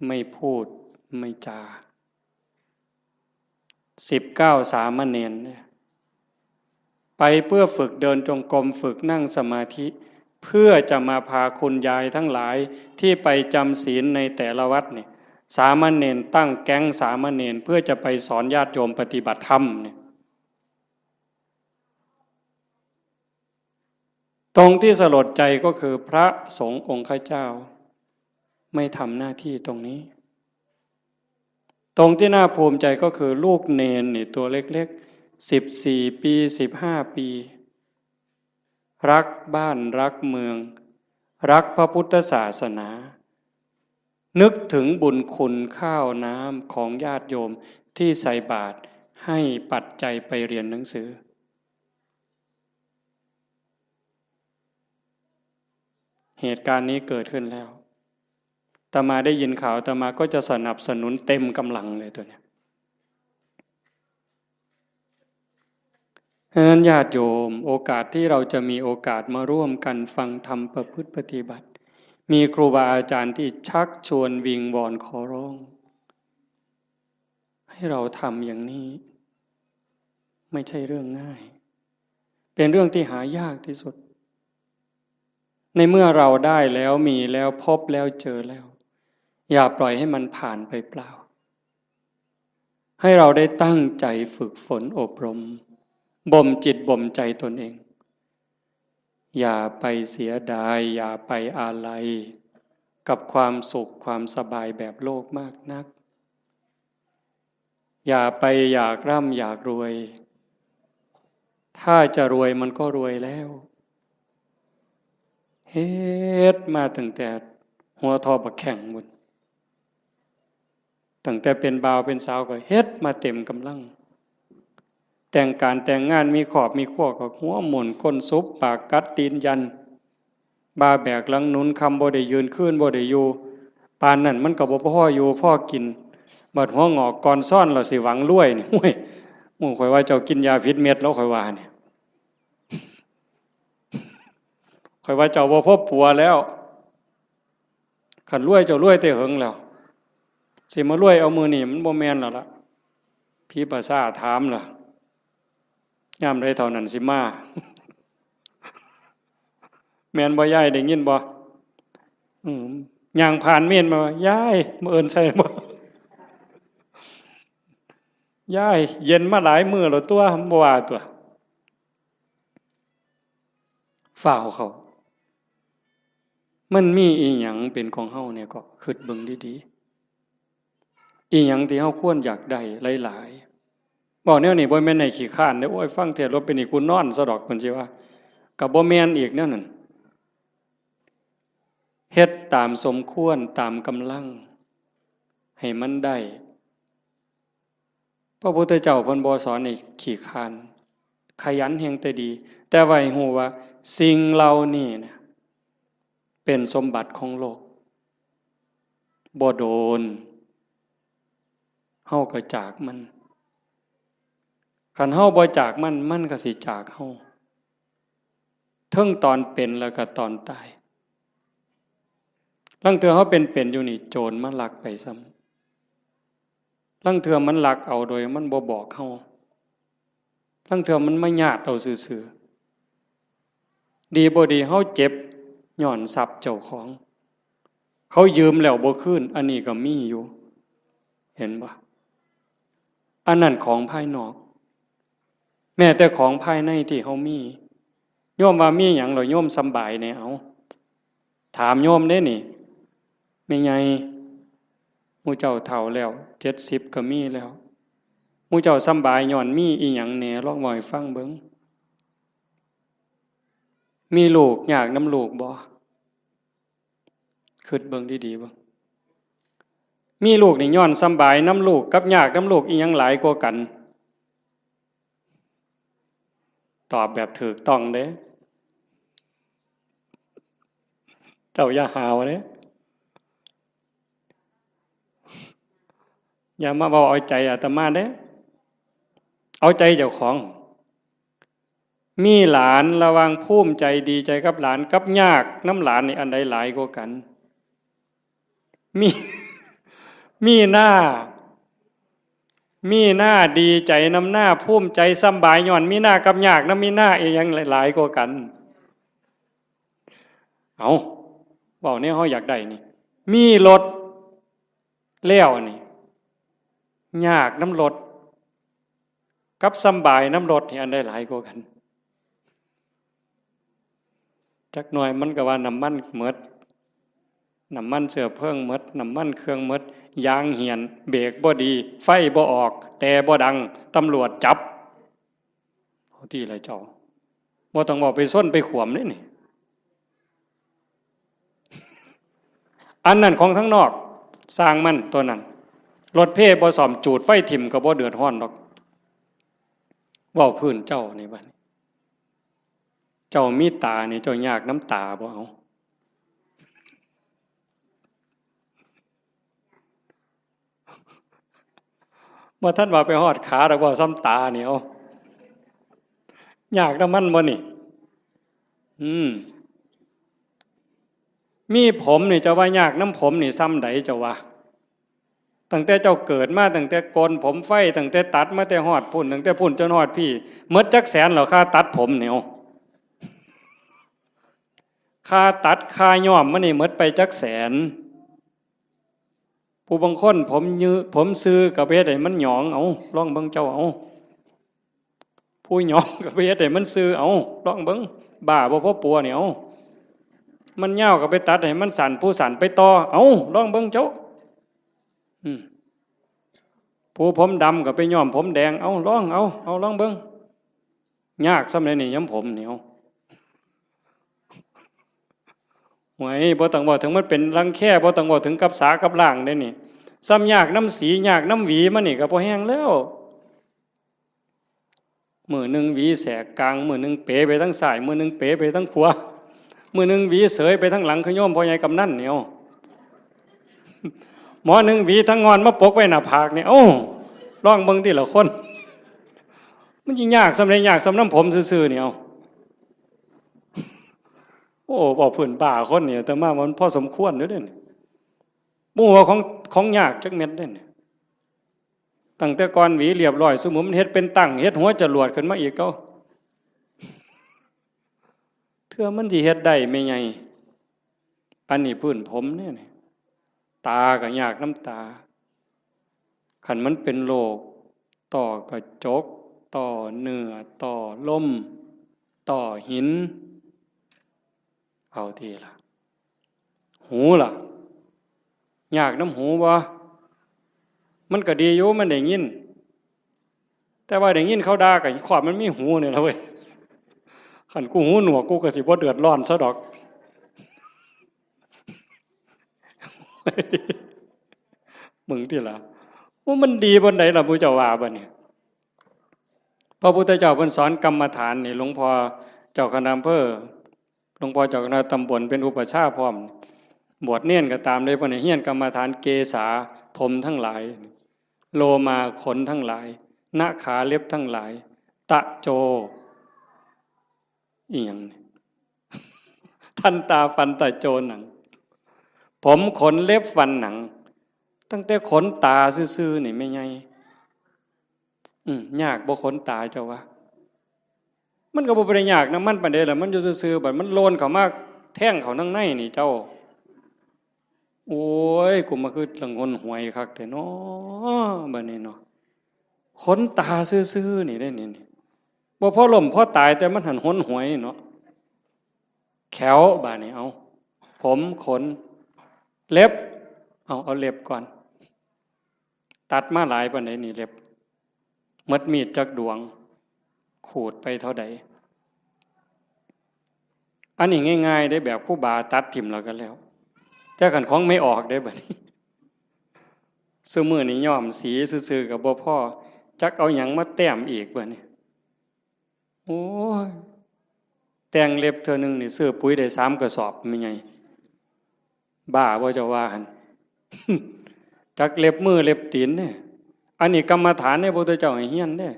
ไม่พูดไม่จา19 สามเณรเนี่ยไปเพื่อฝึกเดินจงกรมฝึกนั่งสมาธิเพื่อจะมาพาคุณยายทั้งหลายที่ไปจำศีลในแต่ละวัดเนี่ยสามเณรตั้งแก๊งสามเณรเพื่อจะไปสอนญาติโยมปฏิบัติธรรมเนี่ยตรงที่สลดใจก็คือพระสงฆ์องค์ข้าเจ้าไม่ทำหน้าที่ตรงนี้ตรงที่น่าภูมิใจก็คือลูกเนนนี่ตัวเล็กๆ14 ปี15 ปีรักบ้านรักเมืองรักพระพุทธศาสนานึกถึงบุญคุณข้าวน้ำของญาติโยมที่ใส่บาตรให้ปัจจัยไปเรียนหนังสือเหตุการณ์นี้เกิดขึ้นแล้วอาตมาได้ยินข่าวอาตมาก็จะสนับสนุนเต็มกำลังเลยตัวเนี้ย ดังนั้นญาติโยมโอกาสที่เราจะมีโอกาสมาร่วมกันฟังธรรมประพฤติปฏิบัติมีครูบาอาจารย์ที่ชักชวนวิงวอนขอร้องให้เราทำอย่างนี้ไม่ใช่เรื่องง่ายเป็นเรื่องที่หายากที่สุดในเมื่อเราได้แล้วมีแล้วพบแล้วเจอแล้วอย่าปล่อยให้มันผ่านไปเปล่าให้เราได้ตั้งใจฝึกฝนอบรมบ่มจิตบ่มใจตนเองอย่าไปเสียดายอย่าไปอาลัยกับความสุขความสบายแบบโลกมากนักอย่าไปอยากร่ำอยากรวยถ้าจะรวยมันก็รวยแล้วเฮ็ดมาตั้งแต่หัวทอบักแข่งหมดตั้งแต่เป็นบ่าวเป็นสาวก็เฮ็ดมาเต็มกำลังแต่งการแต่งงานมีขอบมีขั้วก็หัวหมุนก้นซุบปากกัดตีนยันบาแบกหลังหนุนคำบ่ได้ยืนขึ้นบ่ได้อยู่ปานนั่นมันก็บ่พ่ออยู่พ่อกินบัดหัวงอกก่อนซ่อนเราสิหวังรวยนี่ห้วยหมู่ข่อยว่าเจ้ากินยาพิษเม็ดแล้วข่อยว่าเนี่ยข่อยว่าเจ้าบ่พบผัวแล้วขันรวยเจ้ารวยแต่เหิงแล้วสิมารวยเอามือนี่มันบ่แม่นแล้วล่ะพี่ประสาถามล่ะยามใดเท่านั้นสิมาแม่นบ่ยายได้ยินบ่ย่างผ่านเม่นมายายมื้ออื่นใส่บ่ยายเย็นมาหลายมื้อแล้วตัวบ่ว่าตัวฝ่าวเขามันมีอีหยังเป็นของเฮาเนี่ยก็คิดเบิ่งดีๆอีหยังที่เฮาควรอยากได้หลายๆบอกแนวนี้บ่แม่นให้ขี้คร้านเด้อโอ้ยฟังเทศน์แล้วเป็นอีกูนอนซะดอกเพิ่นสิว่าก็บ่แม่นอีกแนวนั้นเฮ็ดตามสมควรตามกำลังให้มันได้พระพุทธเจ้าเพิ่นบ่สอนให้ขี้คร้านขยันแฮงแต่ดีแต่ว่าให้ฮู้ว่าสิ่งเหล่านี้เนี่ยเป็นสมบัติของโลกบ่โดนเฮาก็จากมันคันเฮาบ่จากมันมันก็สิจากเฮาเทิงตอนเป็นแล้วก็ตอนตายลางเทื่อเฮาเป็นอยู่นี่โจรมันลักไปซ้ำลางเทื่อมันลักเอาโดยมันบ่บอกเฮาลางเทื่อมันมาญาติเอาซื่อๆดีบ่ดีเฮาเจ็บย้อนทรัพย์เจ้าของเขายืมแล้วบ่คืนอันนี้ก็มีอยู่เห็นบ่อันนั้นของภายนอกแม้แต่ของภายในที่เฮามีโยมว่ามีหยังเหรอโยมสำบายแน่เอาถามโยมเด้นี่แม่ใหญ่หมู่เจ้าเฒ่าแล้ว70ก็มีแล้วหมู่เจ้าสำบายย้อนมีอีหยังแหน่ลองเว้าให้ฟังเบิ่งมีลูกยากนำลูกบ่คิดเบิ่งดีๆบ่มีลูกนี่ย้อนสำบายนำลูกกับยากนำลูกอีหยังหลายกว่ากันตอบแบบถูกต้องเด้เจ้าอย่าหาวเด้อย่ามาเว้าเอาใจอาตมาเด้เอาใจเจ้าของมีหลานระวังภูมิใจดีใจกับหลานกับยากน้ำหลานนี่อันใดหลายกว่ากันมีมีหน้าดีใจน้ำหน้าภูมิใจสำบายย้อนมีหน้ากับยากน้ำมีหน้าอีหยังหลายกว่ากันเอาเว้าเนี่ยเฮาอยากได้นี่มีรถแล้วนี่ยากน้ำรถกับสำบายน้ำรถนี่อันใดหลายกว่ากันจักหน่อยมันก็ว่าน้ำมันหมดน้ำมันเชื้อเพลิงหมดน้ำมันเครื่องหมดยางเหี่ยนเบรกบ่ดีไฟบ่ออกแต่บ่ดังตำรวจจับเอาที่ไรเจ้าบ่ต้องบอกไปส้นไปขวมนี่อันนั้นของทั้งนอกสร้างมันตัวนั้นรถเพ่บ่ซ่อมจูดไฟถิ่มก็บ่เดือดร้อนดอกเว้าพื้นเจ้านี่บัดเจ้ามีตานี่เจ้ายากน้ำตาบ่เอาบ่ทันว่าไปฮอดขาดอกว่าซ้ำตานี่เอา ยากน้ำมันบ่นี่มีผมนี่จะว่ายากน้ำผมนี่ซ้ำใดจะว่าตั้งแต่เจ้าเกิดมาตั้งแต่โกนผมไฟตั้งแต่ตัดมาแต่หอดพุ่นตั้งแต่พุ่นจนหอดพี่เมดจักแสนเหรอค่าตัดผมเนี่ยค่าตัดค่าย้อมมันนี่เมดไปจักแสนผู้บางคนผมซื้อกับเฮ็ดให้มันหยองเอาลองเบิ่งเจ้าเอาผู้หยองกับเฮ็ดให้มันซื้อเอาลองเบิ่งบ้าบ่พอปัวเนี่ยเอามันยาวก็ไปตัดให้มันสั่นผู้สั่นไปต่อเอาลองเบิ่งเจ้าผู้ผมดำก็ไปย้อมผมแดงเอาลองลองเบิ่งยากสำเร็จนี่ย้ำผมเหนียวหวยบ่ต้องบอกถึงมันเป็นรังแค่บ่ต้องบอกถึงกับสากับล่างได้นี่ซ้ำยากน้ำสียากน้ำหวีมันนี่ก็พอแห้งแล้วมือหนึ่งหวีแสกกลางมือหนึ่งเป๋ไปทั้งซ้ายมือหนึ่งเป๋ไปทั้งขวามือหนึ่งหวีเสยไปทั้งหลังขย่มพ่อใหญ่กำนั่นเหนียวหมอหนึ่งหวีทั้งงอนมาปกไว้หน้าผากเนี่ยโอ้ลองเบิ่งทีละคนมันยิ่งยากสำเร็จยากสำน้ำผมซื่อๆเนี่ยโอ้บอกผื่นป่าคนเนี่ยแต่มามันพอสมควรเด้อเนี่ยมู่ว่าของยากจักเม็ดเด้เนี่ยตั้งแต่ก่อนหวีเรียบร้อยสมมุติมันเฮ็ดเป็นตั้งเฮ็ดหัวจรวดขึ้นมาอีกเก้าเทื่อมันสิเฮ็ดได้ไม่ไงอันนี้พื้นผมเนี่ยตาก็ยากน้ำตาขันมันเป็นโรคต่อกระจกต่อเนื้อต่อลมต่อหินเอาทีละหูล่ะยากน้ำหูบ่มันก็ดีอยู่มันได้ยินแต่ว่าได้ยินเขาด่ากับขวบมันมีหูเนี่ยละเว้ยขันกูหูหนวกกูก็สิบ่เดือดร้อนซะดอกมึงที่ละว่ามันดีบนไหนล่ะพุทธเจ้าว่าบ่เนี่ยพระพุทธเจ้าเพิ่นสอนกรรมฐานนี่หลวงพ่อเจ้าคณะอำเภอหลวงพ่อเจ้าคณะตำบลเป็นอุปชฌาย์พร้อมบวชเนียนก็ตามเลยเพิ่นให้เฮียนกรรมฐานเกษาผมทั้งหลายโลมาขนทั้งหลายนาขาเล็บทั้งหลายตะโจอีหยังทันตาฟันตะโจหนังผมขนเล็บฟันหนังตั้งแต่ขนตาซื่อๆนี่ไม่ไงยากบ่ขนตาเจ้าวะมันก็บ่ได้ยากนะมันปานใดล่ะมันอยู่ซื่อๆบัดมันโลนเข้ามาแท่งเขาทั้งในนี่เจ้าโอ้ยกูมาคือลังหนหวยคักแต่เนาะบัดนี้เนาะขนตาซื่อๆนี่ได้นี่บ่พอล้มพอตายแต่มันหันหนหวยเนาะแขวบาดนี้เอาผมขนเล็บเอาเล็บก่อนตัดมาหลายปานใดนี่เล็บหมดมีดจักดวงขูดไปเท่าใดอันนี้ง่ายๆได้แบบครูบาตัดทิ่มแล้วกันแล้วแต่ขันของไม่ออกได้บัดนี้ซุมื้อนี้ย้อมสีซื่อๆกับบ่พอจักเอาหยังมาแต้มอีกบัดนี้โอ้ยแต่งเล็บเทื่อนึงนี่ซื้อปุ๋ยได้3กระสอบไม่ไงบ้าบ่จะว่าหั่นจักเล็บมือเล็บตีนเนี่ยอันนี้กรรมฐานเนี่ยพระพุทธเจ้าให้เฮียนเด้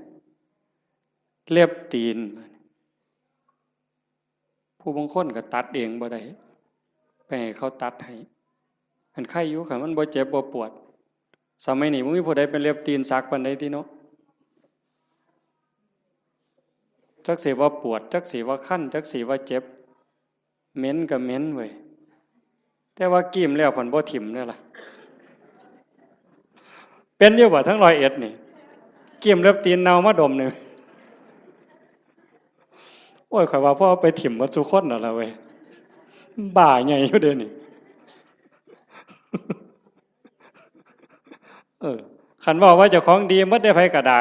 เล็บตีนผู้บางคนก็ตัดเองบ่ได้ไปให้เขาตัดให้อันไข้อยู่ค่ะมันบ่เจ็บบ่ปวดสมัยนี้บ่มีผู้ใดเป็นเล็บตีนสักปานใดติเนาะจักสิว่าปวดจักสิว่าคันจักสิว่าเจ็บเหม็นก็เหม็นเว้ยแต่ว่ากิ้มแล้วเพิ่นบ่ถิ่มนั่นล่ะเป็นอยู่บ่ทั้ง101นี่กิ้มเล็บตีนเน่ามาดมนี่โอ้ยข่อยว่าพ่อไปถิ่มหมดทุกคนนั่นล่ะเว้ยบ้าใหญ่อยู่เด้อนี่คันว่าเจ้าของดีหมดได้ไผก็ได้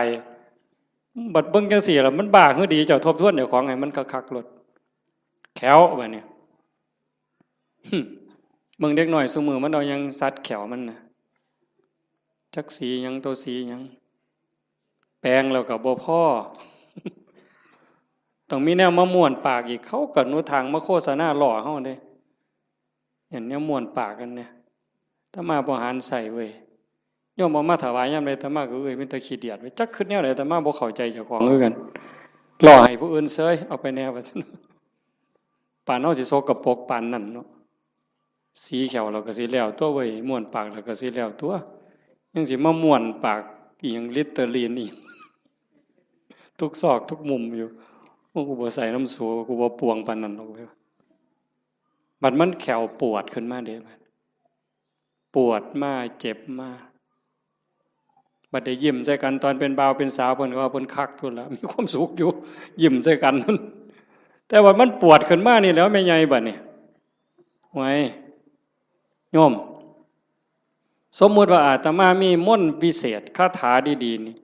บัดเบิ่งจังซี่ล่ะมันบ้าคือดีเจ้าทบทวนเจ้าของให้มันคักๆโลดแขวบัดนี้เบิ่งเด็กน้อยซุมื้อมันเอาหยังสัดแขวมันน่ะจักสีหยังตัวสีหยังแปลงแล้วก็บ่พอต้องมีแนวมาม่วนปากอีกเขาก็หนูทางมาโฆษณาหล่อเฮาเด้เห็นแนวม่วนปากกันเนี่ยถ้ามาบ่หารใส่เว้ยโยมเอามาถวายยามใดอาตมาก็มีแต่ขี้เดียดไว้จักคิดแนวใดอาตมาบ่เข้าใจเจ้าของคือกัน รอให้ผู้อื่นเซยเอาไปแนวว่าซั่นปานเฮาสิโซกปรกปานนั้นเนาะสีแขวเราก็สิแล้วตัวเว้ยม่วนปากเราก็สิแล้วตัวยังสิมาม่วนปากอีหยังลิตเตอรีนอีกทุกซอกทุกมุมอยู่กูบ่ใส่น้ำสูกูบ่ปวงปานนั้นหรอกเว้ยบัดมันแขวปวดขึ้นมาเด้บัดปวดมาเจ็บมาบัดได้ยิ้มใส่กันตอนเป็นบ่าวเป็นสาวเพิ่นก็ว่าเพิ่นคักอยู่แล้วมีความสุขอยู่ยิ้มใส่กันนั่นแต่ว่ามันปวดขึ้นมานี่แล้วแม่ใหญ่บัดนี่ไว้โยมสมมุติว่าอาตมามีมนต์พิเศษคาถาดีๆนี่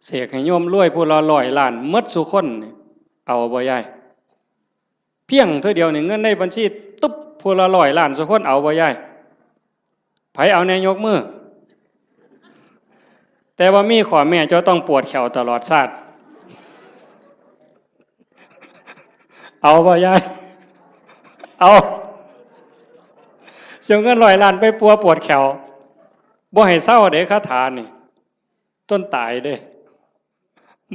เสกให้โยมรวยผู้ละ100 ล้านหมดสุคนนี่เอาบ่ยายเพียงเท่าเดียวนี่เงินในบัญชีตุ๊บผู้ละ100 ล้านสุคนเอาบ่ยายไผเอาแน่ยกมือแต่ว่ามีขอแม่เจ้าต้องปวดแขวตลอดชาติเอาบ่ยายเอาเสียเงิน100 ล้านไปปวดแขวบ่ให้เศร้าเด้คาถานี่จนตายเด้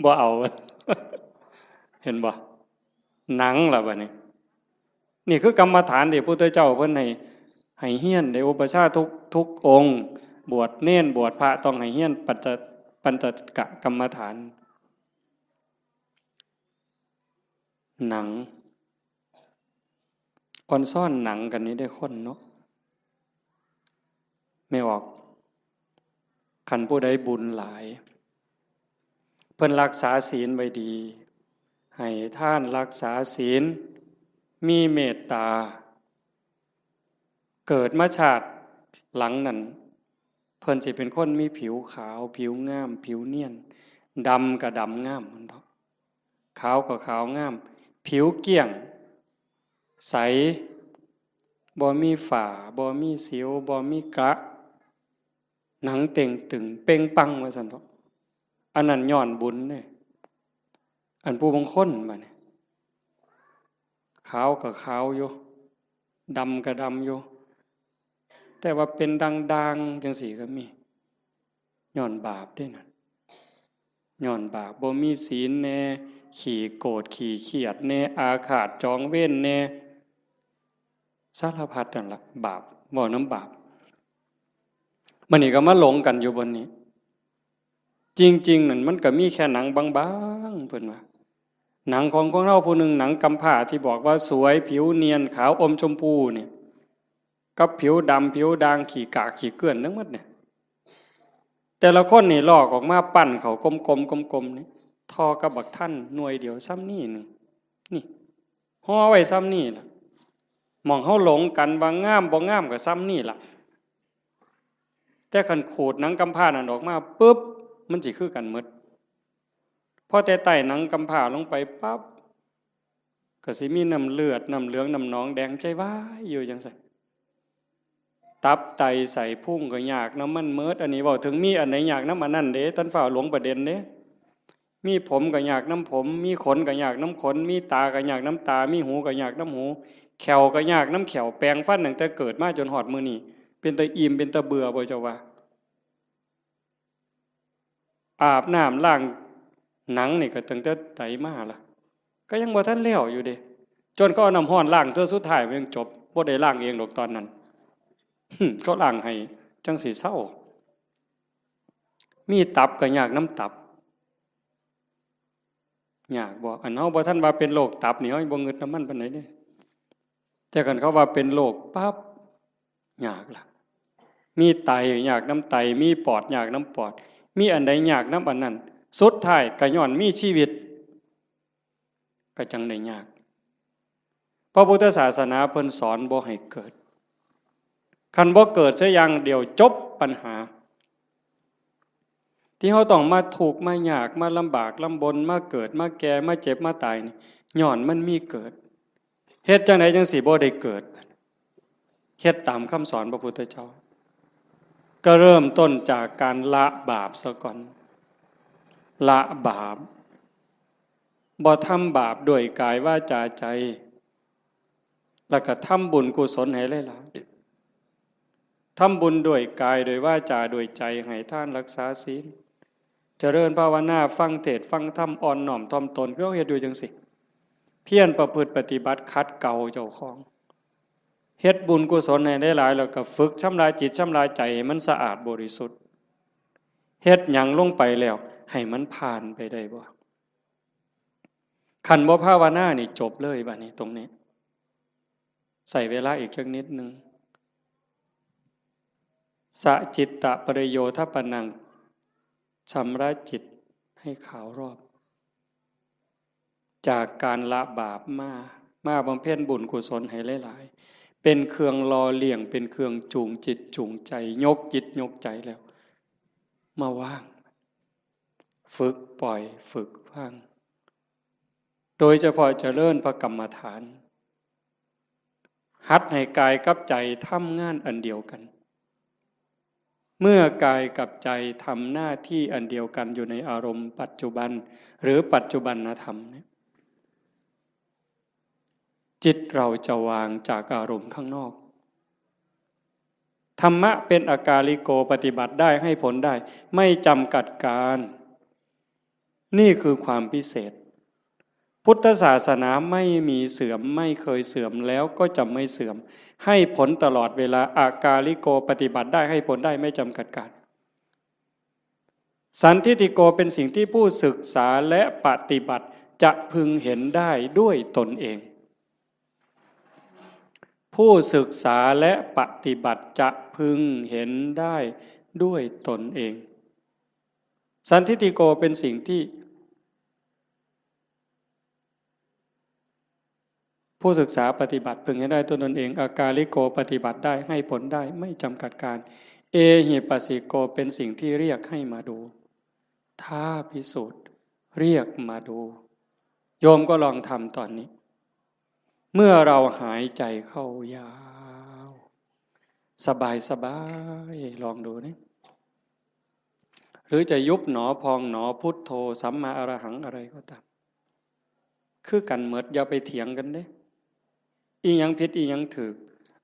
บ่เอาเห็นบ่หนังล่ะบัดนี้นี่คือกรรมฐานที่พระพุทธเจ้าเพิ่นให้เฮียนในอุปชฌาย์ทุกองค์บวชเน้นบวชพระต้องให้เฮียนปัญจกะกรรมฐานหนังอ่อนซ่อนหนังกันนี้ได้คนเนาะไม่ออกคันผู้ใดบุญหลายเพิ่นรักษาศีลไว้ดีให้ท่านรักษาศีลมีเมตตาเกิดมาชาติหลังนั้นเพิ่นสิเป็นคนมีผิวขาวผิวงามผิวเนียนดำก็ดำงามมันเถาะขาวก็ขาวงามผิวเกลี้ยงใสบ่มีฝ้าบ่มีสิวบ่มีกระหนังเต่งตึงเป่งปังว่าซั่นเถาะอันนั้นย้อนบุญเด้อันผู้บางคนบัดนี้ขาวก็ขาวอยู่ดำก็ดำอยู่แต่ว่าเป็นดังๆจังซี่ก็มีย้อนบาปเด้นั่นย้อนบาปบ่มีศีลแน่ขี้โกรธขี้เครียดแน่อาฆาตจองเวรแน่สารพัดนั่นล่ะบาปบ่น้ำบาปมันนี่ก็มาหลงกันอยู่บนนี้จริงๆนั่นมันก็มีแค่หนังบางๆเพิ่นว่าหนังของเราผู้หนึ่งหนังกำพร้าที่บอกว่าสวยผิวเนียนขาวอมชมพูเนี่ยกับผิวดำผิวด่างขี้กากขี้เกลื่อนทั้งหมดเนี่ยแต่ละคนนี่ลอกออกมาปั้นเขากลมๆนี่ทอกับบักท่านหน่วยเดียวซ้ำนี่นึงนี่ห่อไว้ซ้ำนี่ล่ะมองเฮาหลงกันว่างามบ่งามก็ซ้ำนี่ล่ะแต่คันขูดหนังกำพร้านั่นออกมาปึ๊บมันสิคือกันหมดพอแต่ไต่หนังกำพร้าลงไปปั๊บก็สิมีน้ำเลือดน้ำเหลืองน้ำหนองแดงใจว้ายอยู่จังซั่นตับไตใส่พุ่งก็ยากน้ำมันเมิดอันนี้เว้าถึงมีอันไหนยากน้ำอันนั้นเด้ท่านฝ่าหลวงประเด็นเด้มีผมก็ยากน้ำผมมีขนก็ยากน้ำขนมีตาก็ยากน้ำตามีหูก็ยากน้ำหูแขวก็ยากน้ำแขวแปลงฟันตั้งแต่เกิดมาจนฮอดมื้อนี้เป็นตาอิ่มเป็นตาเบื่อบ่เจ้าว่าอาบน้ำล้างหนังนี่ก็ตั้งแต่ไตมาล่ะก็ยังบ่ทันแล้วอยู่เด้จนเขาเอาน้ำร้อนล้างเทื่อสุดท้ายมันยังจบบ่ได้ล้างเองดอกตอนนั้นเขาล้างให้จังสิเศร้ามีตับก็ยากน้ำตับยากบ่อันเฮาบ่ทันว่าเป็นโรคตับนี่เฮาบ่งึดน้ำมันปานใดเด้แต่คันเขาว่าเป็นโรคปั๊บยากล่ะมีไตยากน้ำไตมีปอดยากน้ำปอดมีอันใดยากน้ำอันนั้นสุดท้ายก็ย้อนมีชีวิตก็จังได้ยากพระพุทธศาสนาเพิ่นสอนบ่ให้เกิดคันบ่เกิดเสียอย่างเดียวจบปัญหาที่เฮาต้องมาทุกข์มายากมาลำบากลำบนมาเกิดมาแก่มาเจ็บมาตายนี่ย้อนมันมีเกิดเฮ็ดจังไดจังสิบ่ได้เกิดเฮ็ดตามคำสอนพระพุทธเจ้าก็เริ่มต้นจากการละบาปซะก่อนละบาปบ่ทำบาปด้วยกายวาจาใจแล้วก็ทำบุญกุศลให้หลายๆทำบุญด้วยกายด้วยวาจาด้วยใจให้ทานรักษาศีล เจริญภาวนาฟังเทศน์ฟังธรรมอ่อนน้อมถ่อมตนก็เฮ็ดอยู่จังสิเพียรประพฤติปฏิบัติขัดเกลาเจ้าของเฮ็ดบุญกุศลให้ได้หลายแล้วก็ฝึกชำระจิตชำระใจให้มันสะอาดบริสุทธิ์เฮ็ดหยังลงไปแล้วให้มันผ่านไปได้บ่คันบ่ภาวนานี่จบเลยบัดนี้ตรงนี้ใส่เวลาอีกจักนิดนึงสะจิตตะปริโยทปนังชำระจิตให้ขาวรอบจากการละบาปมาบำเพ็ญบุญกุศลให้หลายๆเป็นเครื่องล่อเลี้ยงเป็นเครื่องจูงจิตจูงใจยกจิตยกใจแล้วมาว่างฝึกปล่อยฝึกว่างโดยเฉพาะเจริญพระกรรมฐานหัดให้กายกับใจทำงานอันเดียวกันเมื่อกายกับใจทำหน้าที่อันเดียวกันอยู่ในอารมณ์ปัจจุบันหรือปัจจุบันธรรมเนี่ยจิตเราจะวางจากอารมณ์ข้างนอกธรรมะเป็นอากาลิโกปฏิบัติได้ให้ผลได้ไม่จำกัดการนี่คือความพิเศษพุทธศาสนาไม่มีเสื่อมไม่เคยเสื่อมแล้วก็จะไม่เสื่อมให้ผลตลอดเวลาอากาลิโกปฏิบัติได้ให้ผลได้ไม่จำกัดการสันทิฏฐิโกเป็นสิ่งที่ผู้ศึกษาและปฏิบัติจะพึงเห็นได้ด้วยตนเองผู้ศึกษาและปฏิบัติจะพึงเห็นได้ด้วยตนเองสันทิฏฐิโกเป็นสิ่งที่ผู้ศึกษาปฏิบัติพึงเห็นได้ด้วยตนเองอากาลิโกปฏิบัติได้ให้ผลได้ไม่จำกัดการเอหิปัสสิโกเป็นสิ่งที่เรียกให้มาดูท้าพิสูจน์เรียกมาดูโยมก็ลองทำตอนนี้เมื่อเราหายใจเข้ายาวสบายสบายลองดูนี่หรือจะยุบหนอพองหนอพุทโธสัมมาอรหังอะไรก็ตามคือกันเหมิดอย่าไปเถียงกันเด้อีหยังผิดอีหยังถูก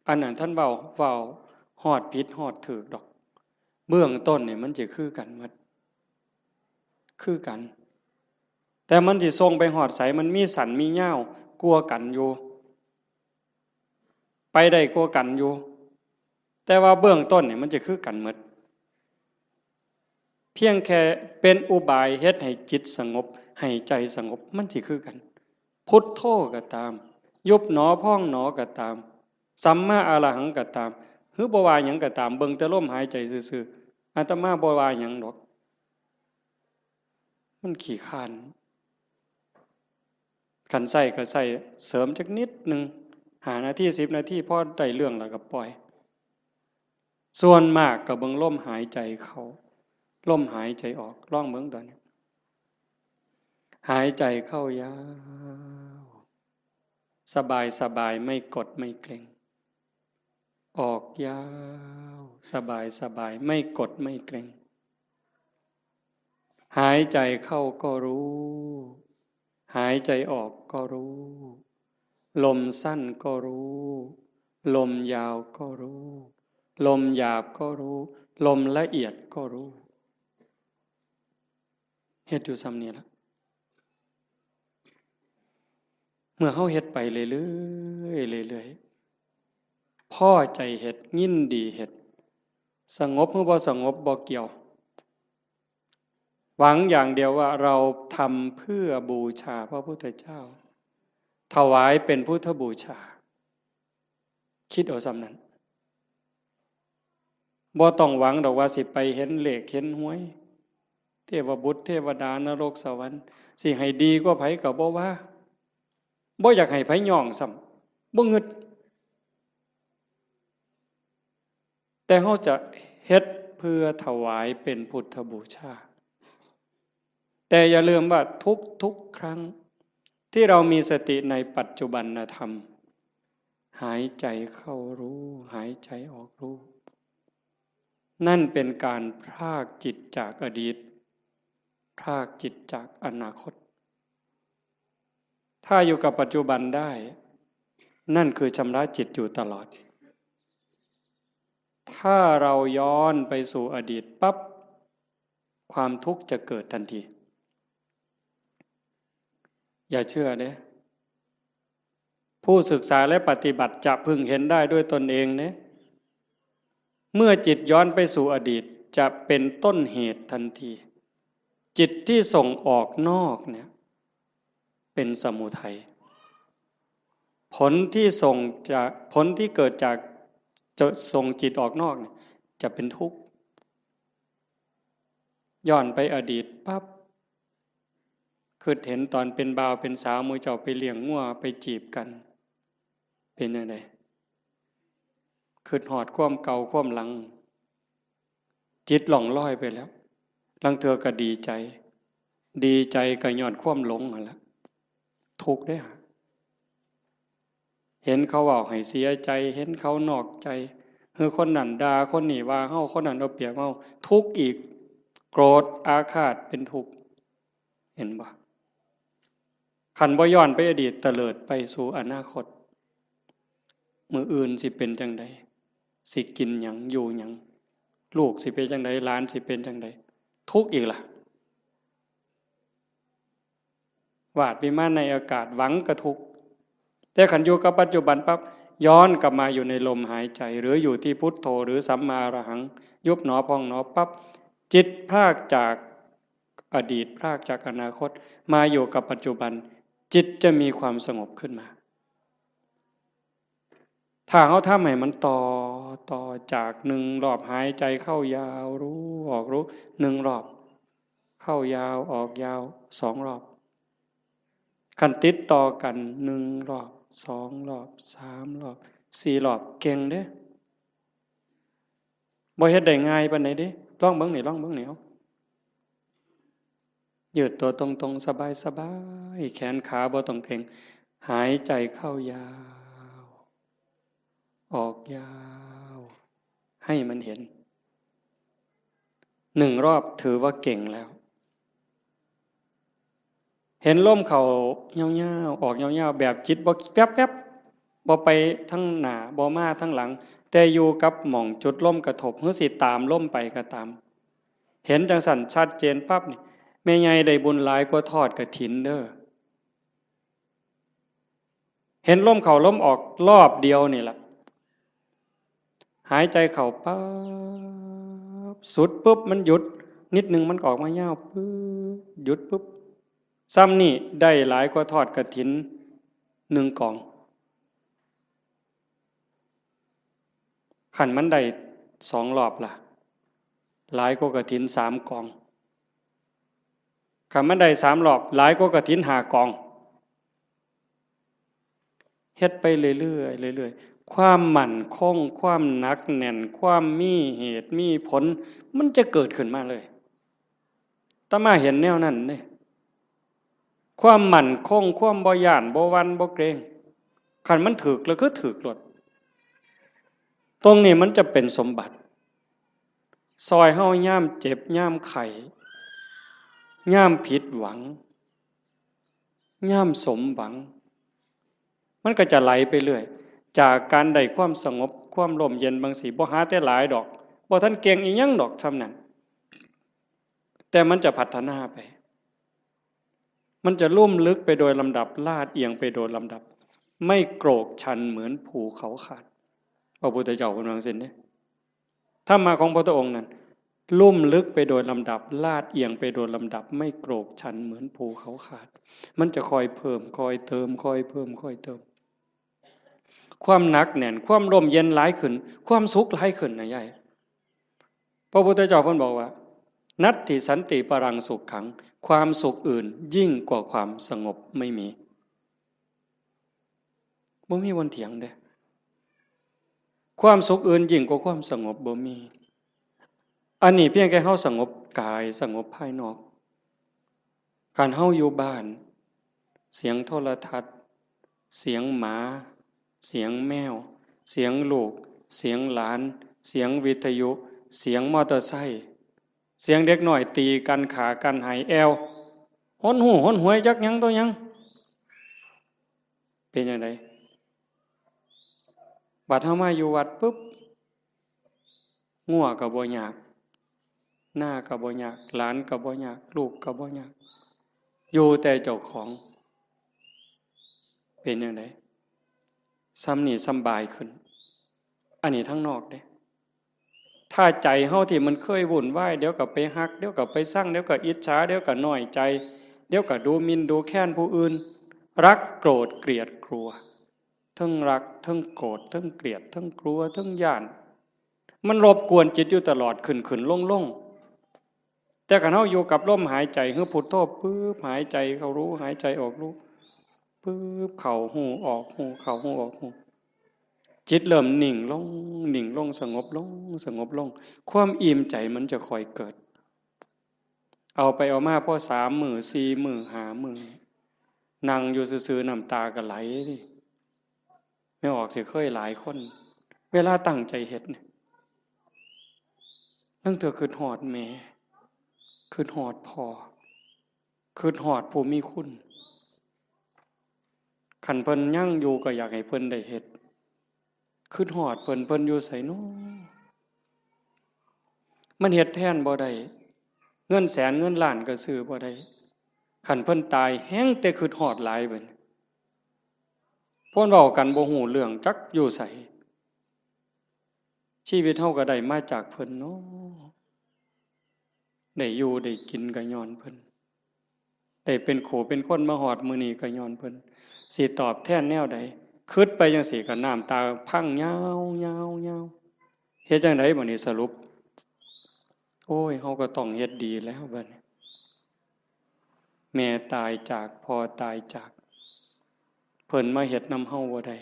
อันนั้นท่านเว้าฮอดผิดฮอดถูกดอกเบื้องต้นนี่มันจะคือกันหมดคือกันแต่มันสิส่งไปฮอดไสมันมีสันมีเหย้ากลัวกันอยู่ไปได้กลัวกันอยู่แต่ว่าเบื้องต้นนี่มันจะคือกันหมดเพียงแค่เป็นอุบายเฮ็ดให้จิตสงบให้ใจสงบมันสิคือกันพุทโธก็ตามยุบหนอพองหนอก็ตามสัมมาอรหังก็ตามหรือบ่ว่าหยังก็ตามเบิ่งแต่ลมหายใจซื่อๆอาตมาบ่ว่าหยังดอกมันขี้คร้านคันใส่ก็ใส่เสริมจักนิดนึง5 นาที10 นาทีพอได้เรื่องแล้วก็ปล่อยส่วนมากก็เบิ่งลมหายใจเข้าลมหายใจออกลองเบิ่งตอนนี้หายใจเข้ายาวสบายสบายไม่กดไม่เกร็งออกยาวสบายสบายไม่กดไม่เกร็งหายใจเข้าก็รู้หายใจออกก็รู้ลมสั้นก็รู้ลมยาวก็รู้ลมหยาบก็รู้ลมละเอียดก็รู้เฮ็ดอยู่ซ้ำนี้ล่ะเมื่อเฮาเฮ็ดไปเรื่อยๆเรื่อยๆพอใจเฮ็ดยินดีเฮ็ดสงบหรือบ่สงบบ่เกี่ยวหวังอย่างเดียวว่าเราทำเพื่อบูชาพระพุทธเจ้าถวายเป็นพุทธบูชาคิดเอาซ้ำนั้นบ่ต้องหวังดอกว่าสิไปเห็นเลขเห็นหวยเทวบุตรเทวดานรกสวรรค์สิให้ดีกว่าไผก็บ่ว่าบ่อยากให้ไผย่องซ้ำบ่งึดแต่เฮาจะเฮ็ดเพื่อถวายเป็นพุทธบูชาแต่อย่าลืมว่าทุกครั้งที่เรามีสติในปัจจุบันธรรมหายใจเข้ารู้หายใจออกรู้นั่นเป็นการพรากจิตจากอดีตพรากจิตจากอนาคตถ้าอยู่กับปัจจุบันได้นั่นคือชำระจิตอยู่ตลอดถ้าเราย้อนไปสู่อดีตปั๊บ ความทุกข์จะเกิดทันทีอย่าเชื่อเด้ผู้ศึกษาและปฏิบัติจะพึงเห็นได้ด้วยตนเองเนี่ยเมื่อจิตย้อนไปสู่อดีตจะเป็นต้นเหตุทันทีจิตที่ส่งออกนอกเนี่ยเป็นสมุทัยผลที่เกิดจากจะส่งจิตออกนอกเนี่ยจะเป็นทุกข์ย้อนไปอดีตปั๊บคือเห็นตอนเป็นบ่าวเป็นสาวมือเจ้าไปเลี้ยงงัวไปจีบกันเป็นยังไงคือหอดความเก่าความหลังจิตหล่องลอยไปแล้วลังเธอก็ดีใจก็ย้อนความหลงนั่นแหละทุกข์ได้หะเห็นเขาว่าให้เสียใจเห็นเขานอกใจคือคนนั้นด่าคนนี้ว่าเฮาคนนั้นเอาเปรียบเฮาทุกข์อีกโกรธอาฆาตเป็นทุกข์เห็นบ่ขันบ่ย้อนไปอดีตเตลิดไปสู่อนาคตมื้ออื่นสิเป็นจังใดสิกินหยังอยู่หยังลูกสิเป็นจังใดหลานสิเป็นจังใดทุกข์อีกล่ะวาดวิมานในอากาศหวังกระทุกข์แต่ขันอยู่กับปัจจุบันปั๊บย้อนกลับมาอยู่ในลมหายใจหรืออยู่ที่พุทโธหรือสัมมาอรหังยุบหนอพองหนอปั๊บจิตพรากจากอดีตพรากจากอนาคตมาอยู่กับปัจจุบันจิตจะมีความสงบขึ้นมาถ้าเขาทำให้มันต่อจากหนึ่งรอบหายใจเข้ายาวรู้ออกรู้หนึ่งรอบเข้ายาวออกยาวสองรอบขันติดต่อกันหนึ่งรอบสองรอบสามรอบสี่รอบเก่งเด้บ่เฮ็ดได้ง่ายปานใดเด้ลองเบิ่งนี่เอายืดตัวตรงๆสบายๆแขนขาบ่ต้องเกร็งหายใจเข้ายาวออกยาวให้มันเห็นหนึ่งรอบถือว่าเก่งแล้วเห็นลมเข้ายาวๆออกยาวๆแบบจิตบ่แป๊บๆบ่ไปทั้งหน้าบ่มาทั้งหลังแต่อยู่กับหม่องจุดลมกระทบหรือสิตามลมไปก็ตามเห็นจังสั่นชัดเจนปั๊บนี่แม่ใหญ่ได้บุญหลายกว่าทอดกฐินเด้อเห็นลมเข้าลมออกรอบเดียวนี่ล่ะหายใจเข้าปั๊บสุดปุ๊บมันหยุดนิดนึงมันออกมายาวปึ๊บหยุดปุ๊บซ้ำนี่ได้หลายกว่าทอดกฐินหนึ่งกองขันมันได้สองรอบล่ะหลายกว่ากฐินสามกองขันมันได้สามรอบหลายกว่ากฐินห้ากองเฮ็ดไปเรื่อยความมั่นคงความหนักแน่นความมีเหตุมีผลมันจะเกิดขึ้นมาเลยตมาเห็นแนวนั้นเนี่ยความมั่นคงความบ่ย่านบ่หวั่นบ่เกรงคันมันถึกแล้วก็ถึกหลดตรงนี้มันจะเป็นสมบัติซอยเฮาย่ามเจ็บย่ามไข้ย่ามผิดหวังย่ามสมหวังมันก็จะไหลไปเรื่อยจากการได้ความสงบความร่มเย็นบางสีบ่หาแต่หลายดอกบ่ทันเก่งอีหยังดอกซำนั้นแต่มันจะพัฒนาไปมันจะลุ่มลึกไปโดยลำดับลาดเอียงไปโดยลำดับไม่โกรกชันเหมือนภูเขาขาดพระพุทธเจ้าเป็นว่าซั่นเด้ธรรมะของพระองค์นั้นลุ่มลึกไปโดยลำดับลาดเอียงไปโดยลำดับไม่โกรกชันเหมือนภูเขาขาดมันจะคอยเพิ่มคอยเติมคอยเพิ่มคอยเติมความหนักแน่นความร่มเย็นหลายขึ้นความสุขหลายขึ้นนะยายพระพุทธเจ้าเพิ่นบอกว่านัตถิสันติปรังสุขขังความสุขอื่นยิ่งกว่าความสงบไม่มีบ่มีวันเถียงเด้ความสุขอื่นยิ่งกว่าความสงบบ่มีอันนี้เพียงแค่เฮาสงบกายสงบภายนอกการเฮาอยู่บ้านเสียงโทรทัศน์เสียงหมาเสียงแมวเสียงลูกเสียงหลานเสียงวิทยุเสียงมอเตอร์ไซค์เสียงเด็กน้อยตีกันขากันหายแอวหนหูหนหวยจักหยังตัวหยังเป็นจังได๋บัดเฮามาอยู่วัดปุ๊บงัวก็บ่ยาก หน้าก็บ่ยากหลานก็บ่ยากลูกก็บ่ยากอยู่แต่เจ้าของเป็นจังไดซ้ำนี่สำบายขึ้นอันนี้ทั้งนอกเด้ถ้าใจเฮาที่มันเคยวุ่นวายเดี๋ยวก็ไปฮักเดี๋ยวก็ไปสั่งเดี๋ยวก็อิจฉาเดี๋ยวก็น้อยใจเดี๋ยวก็ดูหมิ่นดูแค้นผู้อื่นรักโกรธเกลียดกลัวทั้งรักทั้งโกรธทั้งเกลียดทั้งกลัวทั้งย้านมันรบกวนจิตอยู่ตลอดขึ้นลงแต่คันเฮาอยู่กับลมหายใจคือพุทโธปึ๊บหายใจเข้ารู้หายใจออกรู้ปึ๊บเข้าหูออกหูเข้าหูออกหูจิตเริ่มนิ่งลงสงบลงความอิ่มใจมันจะค่อยเกิดเอาไปเอามาพอ3 มื้อ4 มื้อ5 มื้อนั่งอยู่ซื่อๆน้ำตาก็ไหลดิไม่ออกสิเคยหลายคนเวลาตั้งใจเฮ็ดเนี่ยตั้งแต่คิดฮอดแม่คิดฮอดพ่อคิดฮอดผู้มีคุณคันเพิ่นยังอยู่ก็อยากให้เพิ่นได้เฮ็ดคิดฮอดเพิ่นอยู่ไสน้อมันเฮ็ดแทนบ่ได้เงินแสนเงินล้านก็ซื้อบ่ได้คันเพิ่นตายแฮงแต่คิดฮอดหลายเบิดเพิ่นเว้ากันบ่ฮู้เรื่องจักอยู่ไสชีวิตเฮาก็ได้มาจากเพิ่นเนาะได้อยู่ได้กินก็ย้อนเพิ่นได้เป็นขู่เป็นคนมาฮอดมื้อนี้ก็ย้อนเพิ่นสิตอบแทนแนวใดคิดไปจังซี่ก็น้ำตาพังยาวเฮ็ดจังได๋บัดนี้สรุปโอ้ยเฮาก็ต้องเฮ็ดดีแล้วบัดนี้แม่ตายจากพ่อตายจากเพิ่นมาเฮ็ดนำเฮาบ่ได้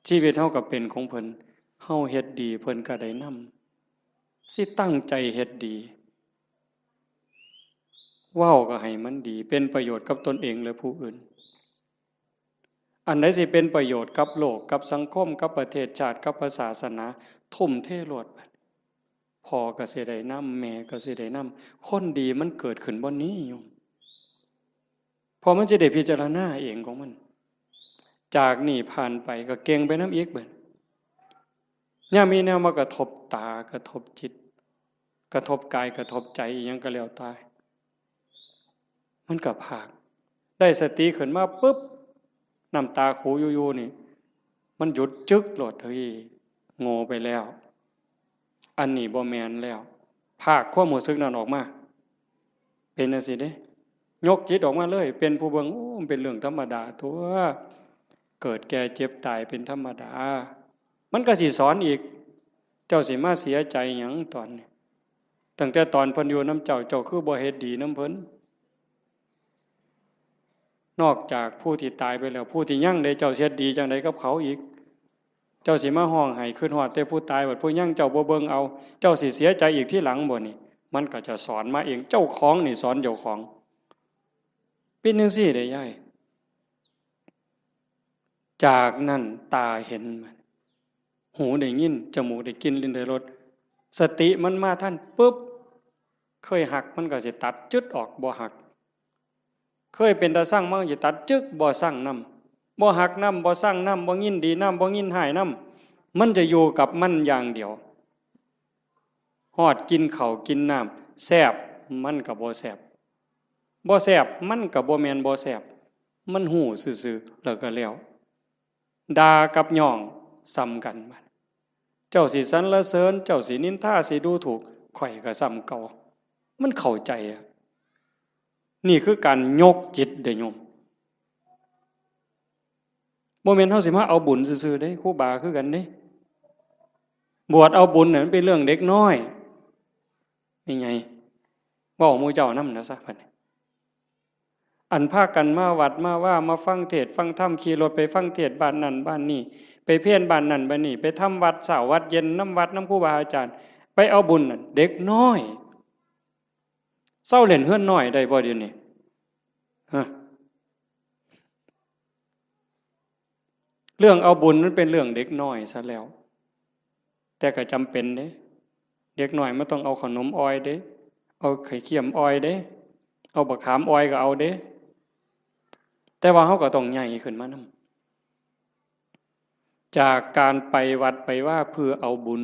ชีวิตเฮาก็เป็นของเพิ่นเฮาเฮ็ดดีเพิ่นก็ได้นำสิตั้งใจเฮ็ดดีเว้าก็ให้มันดีเป็นประโยชน์กับตนเองและผู้อื่นอันใดสิเป็นประโยชน์กับโลกกับสังคมกับประเทศชาติกับศาสนาทุ่มเทโลดพ่อก็สิได้นำแม่ก็สิได้นำคนดีมันเกิดขึ้นบ่นี้อยู่พอมันจะได้พิจารณาเองของมันจากนี่ผ่านไปก็เก่งไปนำอีกเบิดยามมีแนวมากระทบตากระทบจิตกระทบกายกระทบใจอีหยังก็แล้วตายมันก็พากได้สติขึ้นมาปึ๊บน้ำตาคูอยู่ๆนี่มันหยุดจึกโลดเฮ้ยโง่ไปแล้วอันนี้บ่แม่นแล้วภาคความรู้สึกนั้นออกมาเป็นจังซี่เด้ยกจิตออกมาเลยเป็นผู้เบิ่งโอ้มันเป็นเรื่องธรรมดาตัวเกิดแก่เจ็บตายเป็นธรรมดามันก็สิสอนอีกเจ้าสิมาเสียใจหยังตอนนี้ตั้งแต่ตอนเพิ่นอยู่นำเจ้าคือบ่เฮ็ดดีนำเพิ่นนอกจากผู้ที่ตายไปแล้วผู้ที่ยังได้เจ้าเฮ็ดดีจังได๋กับเขาอีกเจ้าสิมาห้องไห้ขึ้นฮอดแต่ผู้ตายบัดผู้ยังเจ้าบ่เบิ่งเอาเจ้าสิเสียใจอีกที่หลังบ่นี่มันก็จะสอนมาเองเจ้าของนี่สอนเจ้าของเป็นจังซี่ได้ยายจากนั้นตาเห็นหูได้ยินจมูกได้กลิ่นลิ้นได้รสสติมันมาทันปึ๊บเคยหักมันก็สิตัดจึดออกบ่หักเคยเป็นตาสั่งมันก็สิตัดจึกบ่สั่งนำบ่หักนำบ่สั่งนำบ่ยินดีนำบ่ยินหายนำมันจะอยู่กับมันอย่างเดียวฮอดกินข้าวกินน้ำแซ่บมันก็บ่แซ่บบ่แซ่บมันก็บ่แม่นบ่แซ่บมันหู้ซื่อๆแล้วก็แล้วด่ากับย่องซ้ำกันบัดเจ้าสิสรรเสริญเจ้าสินินทาสิดูถูกข่อยก็ซ้ำเก่ามันเข้าใจอ่ะนี่คือการยกจิตเด้อโยมบ่แม่นเฮาสิมาเอาบุญซื่อๆเด้ครูบาคือกันเด้บวชเอาบุญน่ะมันเป็นเรื่องเด็กน้อยนี่ไงเว้าหมู่เจ้านำนะซะบัดนี้อันพากันมาวัดมาว่ามาฟังเทศน์ฟังธรรมขี่รถไปฟังเทศน์บ้านนั้นบ้านนี้ไปเพี้ยนบ้านนั้นบ้านนี้ไปทำวัดเช้าวัดเย็นน้ำวัดน้ำครูบาอาจารย์ไปเอาบุญน่ะเด็กน้อยเศร้าเล่นเฮือนน้อยได้บ่เดี๋ยวนี้ฮะเรื่องเอาบุญนั้นเป็นเรื่องเด็กน้อยซะแล้วแต่ก็จำเป็นเด้เด็กน้อยมันต้องเอาขนมอ้อยเด้เอาไข่เค็มอ้อยเด้เอาบักขามอ้อยก็เอาเด้แต่ว่าเฮาก็ต้องใหญ่ขึ้นมานำจากการไปวัดไปว่าเพื่อเอาบุญ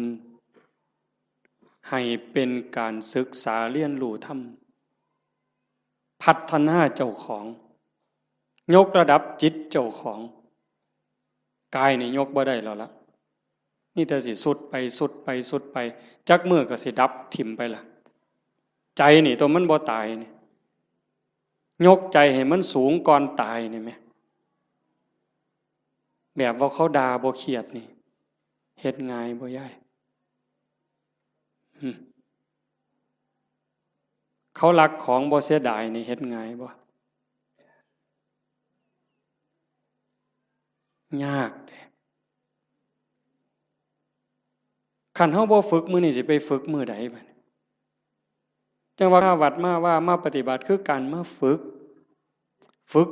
ให้เป็นการศึกษาเรียนรู้ธรรมพัฒนาเจ้าของยกระดับจิตเจ้าของกายนี่ยกบ่ได้แล้วล่ะนี่แต่สิสุดไปสุดไปสุดไปจักมือก็สิดับถิ่มไปล่ะใจนี่ตัวมันบ่ตายนี่ยกใจให้มันสูงก่อนตายนี่แม่แบบว่าเขาด่าบ่เครียดนี่เฮ็ดง่ายบ่ยายเขารักของบ่เสียดายนี่เฮ็ดง่ายบ่ยากเด้คันเฮาบ่ฝึกมื้อนี้สิไปฝึกมื้อใดบัดจังว่าวัดมาว่ามาปฏิบัติคือการมาฝึก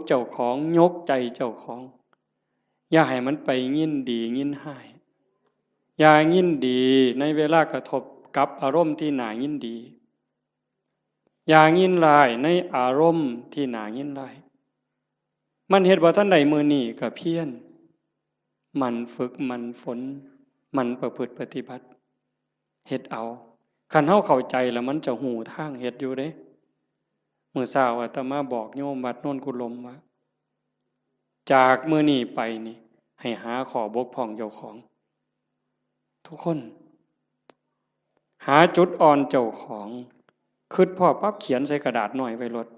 เจ้าของยกใจเจ้าของอย่าให้มันไปยินดียินร้ายอย่ายินดีในเวลากระทบกับอารมณ์ที่น่ายินดีอย่ายินร้ายในอารมณ์ที่น่ายินร้ายมันเฮ็ดว่าท่านใดมื้อนี้ก็เพียรมันฝึกมันฝนมันประพฤติปฏิบัติเฮ็ดเอาคันเฮาเข้าใจแล้วมันจะหูทางเฮ็ดอยู่เด้มื้อเช้าอาตมาบอกโยมวัดโน่นกุลมว่าจากมื้อนี้ไปนี่ให้หาข้อบกพร่องเจ้าของทุกคนหาจุดอ่อนเจ้าของคิดพอปั๊บเขียนใส่กระดาษหน่อยไว้รถ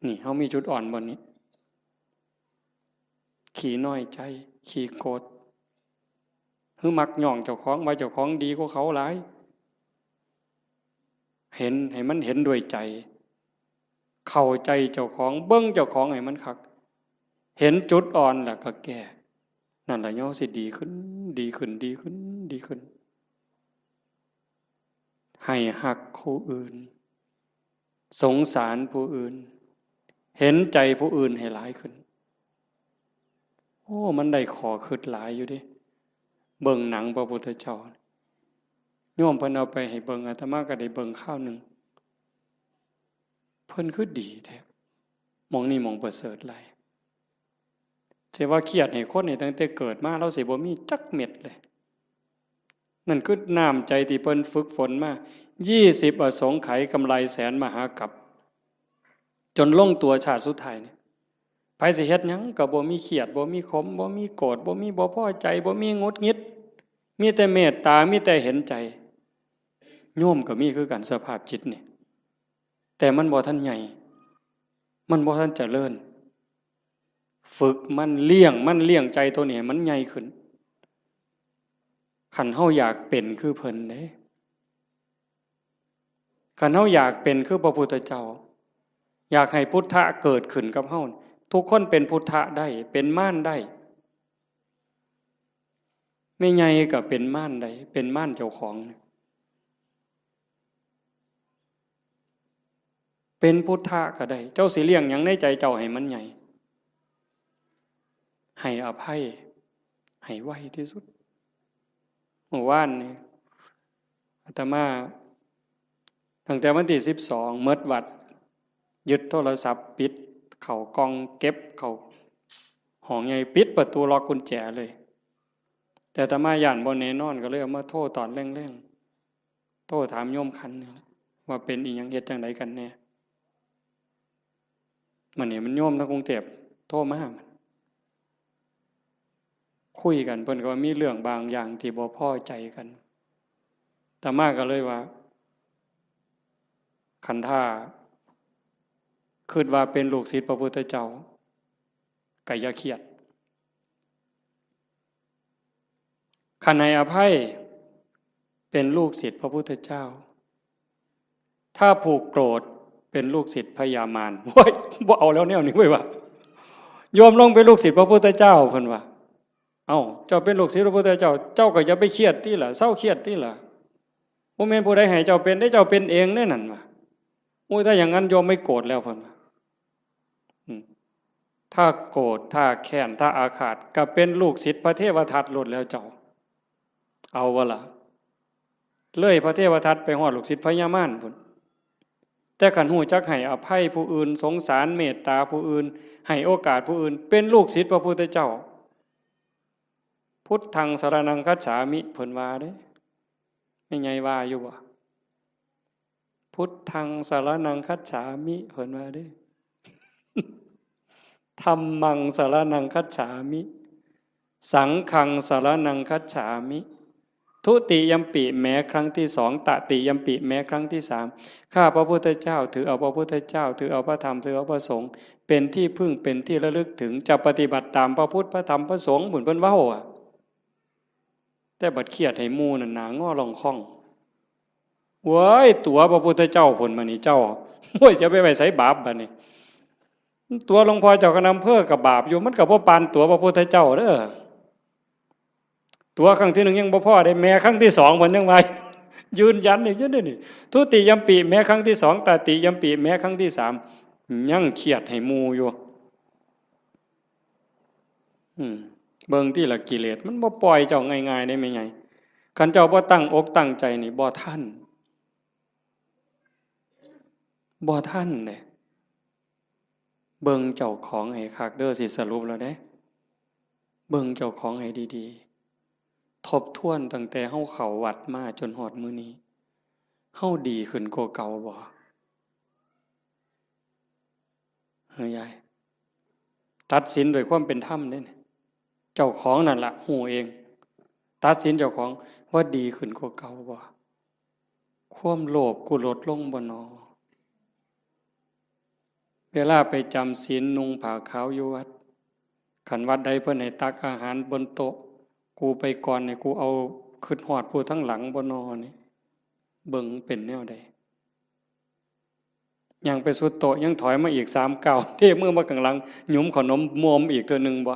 นี่เฮามีจุดอ่อนบนนี้ขี้น้อยใจขี้โกรธคือมักย่องเจ้าของว่าเจ้าของดีกว่าเขาหลายเห็นให้มันเห็นด้วยใจเข้าใจเจ้าของเบิ่งเจ้าของให้มันคักเห็นจุดอ่อนแล้วก็แก้นั่นล่ะย่อสิดีขึ้นดีขึ้นดีขึ้นดีขึ้นให้หักผู้อื่นสงสารผู้อื่นเห็นใจผู้อื่นให้หลายขึ้นโอ้มันได้ขอคิดหลายอยู่ดิเบิ่งหนังพระพุทธเจ้าโยมเพิ่นเอาไปให้เบิ่งอาตมาก็ได้เบิ่งข้าวนึงเพิ่นคือดีแท้มองนี่มองประเสริฐหลายสิว่าเครียดให้คนนี่ตั้งแต่เกิดมาเราสิบ่มีจักเม็ดเลยนั่นคือน้ำใจที่เพิ่นฝึกฝนมา20อสงไขยกำไรแสนมหากัปจนลงตัวชาติสุดท้ายนี่ไผสิเฮ็ดหยังก็บ่มีเครียดบ่มีขมบ่มีโกรธบ่มีบ่พอใจบ่มีหงุดหงิดมีแต่เมตตามีแต่เห็นใจโยมก็มีคือกันสภาพจิตนี่แต่มันบ่ทันใหญ่มันบ่ทันเจริญฝึกมันเลี้ยงใจตัวนี้มันใหญ่ขึ้นคันเฮาอยากเป็นคือเพิ่นเด้คันเฮาอยากเป็นคือพระพุทธเจ้าอยากให้พุทธะเกิดขึ้นกับเฮาทุกคนเป็นพุทธะได้เป็นม่านได้ไม่ใหญ่ก็เป็นม่านได้เป็นม่านเจ้าของเป็นพุทธะก็ได้เจ้าสิเลี้ยงหยังในใจเจ้าให้มันใหญ่ให้อภัยให้ไวที่สุดเมื่อวานนี่อาตมาตั้งแต่วันที่12เมิดวัดยึดโทรศัพท์ปิดเข้ากองเก็บเข้าห้องใหญ่ปิดประตูล็อกกุญแจเลยแต่อาตมาย่านบ่แน่นอนก็เลยเอามาโทรตอนแรงๆโทรถามโยมคันว่าเป็นอีหยังเฮ็ดจังไดกันแน่มันนี่มันโยมทั้งกรุงเทพโทรมาคุยกันเพิ่นก็ว่ามีเรื่องบางอย่างที่บ่พอใจกันอาตมาก็เลยว่าคันท่าคิดว่าเป็นลูกศิษย์พระพุทธเจ้าก็อย่าเครียดคันให้อภัยเป็นลูกศิษย์พระพุทธเจ้าถ้าผูกโกรธเป็นลูกศิษย์พญามารโว้ยบ่เอาแล้วแนวนี้เว้ยว่าโยมลงเป็นลูกศิษย์พระพุทธเจ้าเพิ่นว่าเอ้าเจ้าเป็นลูกศิษย์พระพุทธเจ้าเจ้าก็อย่าไปเครียดติล่ะเศร้าเครียดติล่ะบ่แม่นผู้ใดให้เจ้าเป็นได้เจ้าเป็นเองแน่นั่นว่าโอ้ยถ้าอย่างนั้นโยมไม่โกรธแล้วเพิ่นว่าถ้าโกรธถ้าแค้นถ้าอาฆาตก็เป็นลูกศิษย์พระเทวทัตหลุดแล้วเจ้าเอาวะล่ะเลยพระเทวทัตไปฮอดลูกศิษย์พญามารพุ่นแต่คันฮู้จักให้อภัยผู้อื่นสงสารเมตตาผู้อื่นให้โอกาสผู้อื่นเป็นลูกศิษย์พระพุทธเจ้าพุทธังสรณังคัจฉามิเพิ่นว่าเด้แ ไม่ไงว่าอยู่บ่พุทธังสรณังคัจฉามิเพิ่นว่าเด้ธัมมังสรณังคัจฉามิสังฆังสรณังคัจฉามิทุติยัมปิแม้ครั้งที่สองตติยัมปิแม้ครั้งที่สามข้าพระพุทธเจ้าถือเอาพระพุทธเจ้าถือเอาพระธรรมถือเอาพระสงฆ์เป็นที่พึ่งเป็นที่ระลึกถึงจะปฏิบัติตามพระพุทธพระธรรมพระสงฆ์เหมือนเพิ่นเว้าอ่ะแต่บัดเครียดให้หมู่นั่นหน้างอลองคองเว้ยตัวพระพุทธเจ้าพุ่นมานี่เจ้าโอ้ยจะไปไว้ไสบาปบัดนี้ตัวหลวงพ่อเจ้าคณะอำเภอกับบาปอยู่มันก็บ่ปานตัวพระพุทธเจ้าเด้อตัวครั้งที่หนึ่งยังบ่พอได้แม้ครั้งที่สองมันยังไงยืนยันอีกนี่ทุติยัมปิแม้ครั้งที่สองตติยัมปิแม้ครั้งที่สามยังเครียดให้หมู่อยู่เบิ่งที่ละกิเลสมันบ่ปล่อยเจ้าง่ายๆได้ไม่ไงคันเจ้าบ่ตั้งอกตั้งใจนี่บ่ทันเด้เบิ่งเจ้าของให้คักเด้อสิสรุปแล้วเด้เบิ่งเจ้าของให้ดีๆทบทวนตั้งแต่เฮาเข้าวัดมาจนฮอดมื้อนี้เฮาดีขึ้นกว่าเก่าบ่เฮ้ยยายตัดสินด้วยความเป็นธรรมเด้เจ้าของนั่นล่ะฮู้เองตัดสินเจ้าของว่าดีขึ้นกว่าเก่าบ่ความโลภกูลดลงบ่นอเวลาไปจำศีลนุ่งผ้าขาวอยู่วัดขันวัดใดเพิ่นให้ตักอาหารบนโต๊ะกูไปก่อนเนี่ยกูเอาขึ้นหอดผู้ทั้งหลังบ่นอนี่เบิ่งเป็นแนวใดยังไปสุดโต๊ะยังถอยมาอีก3 ก้าวเทมือมาข้างหลังหยุมขนมมอมอีกตัวนึงบ่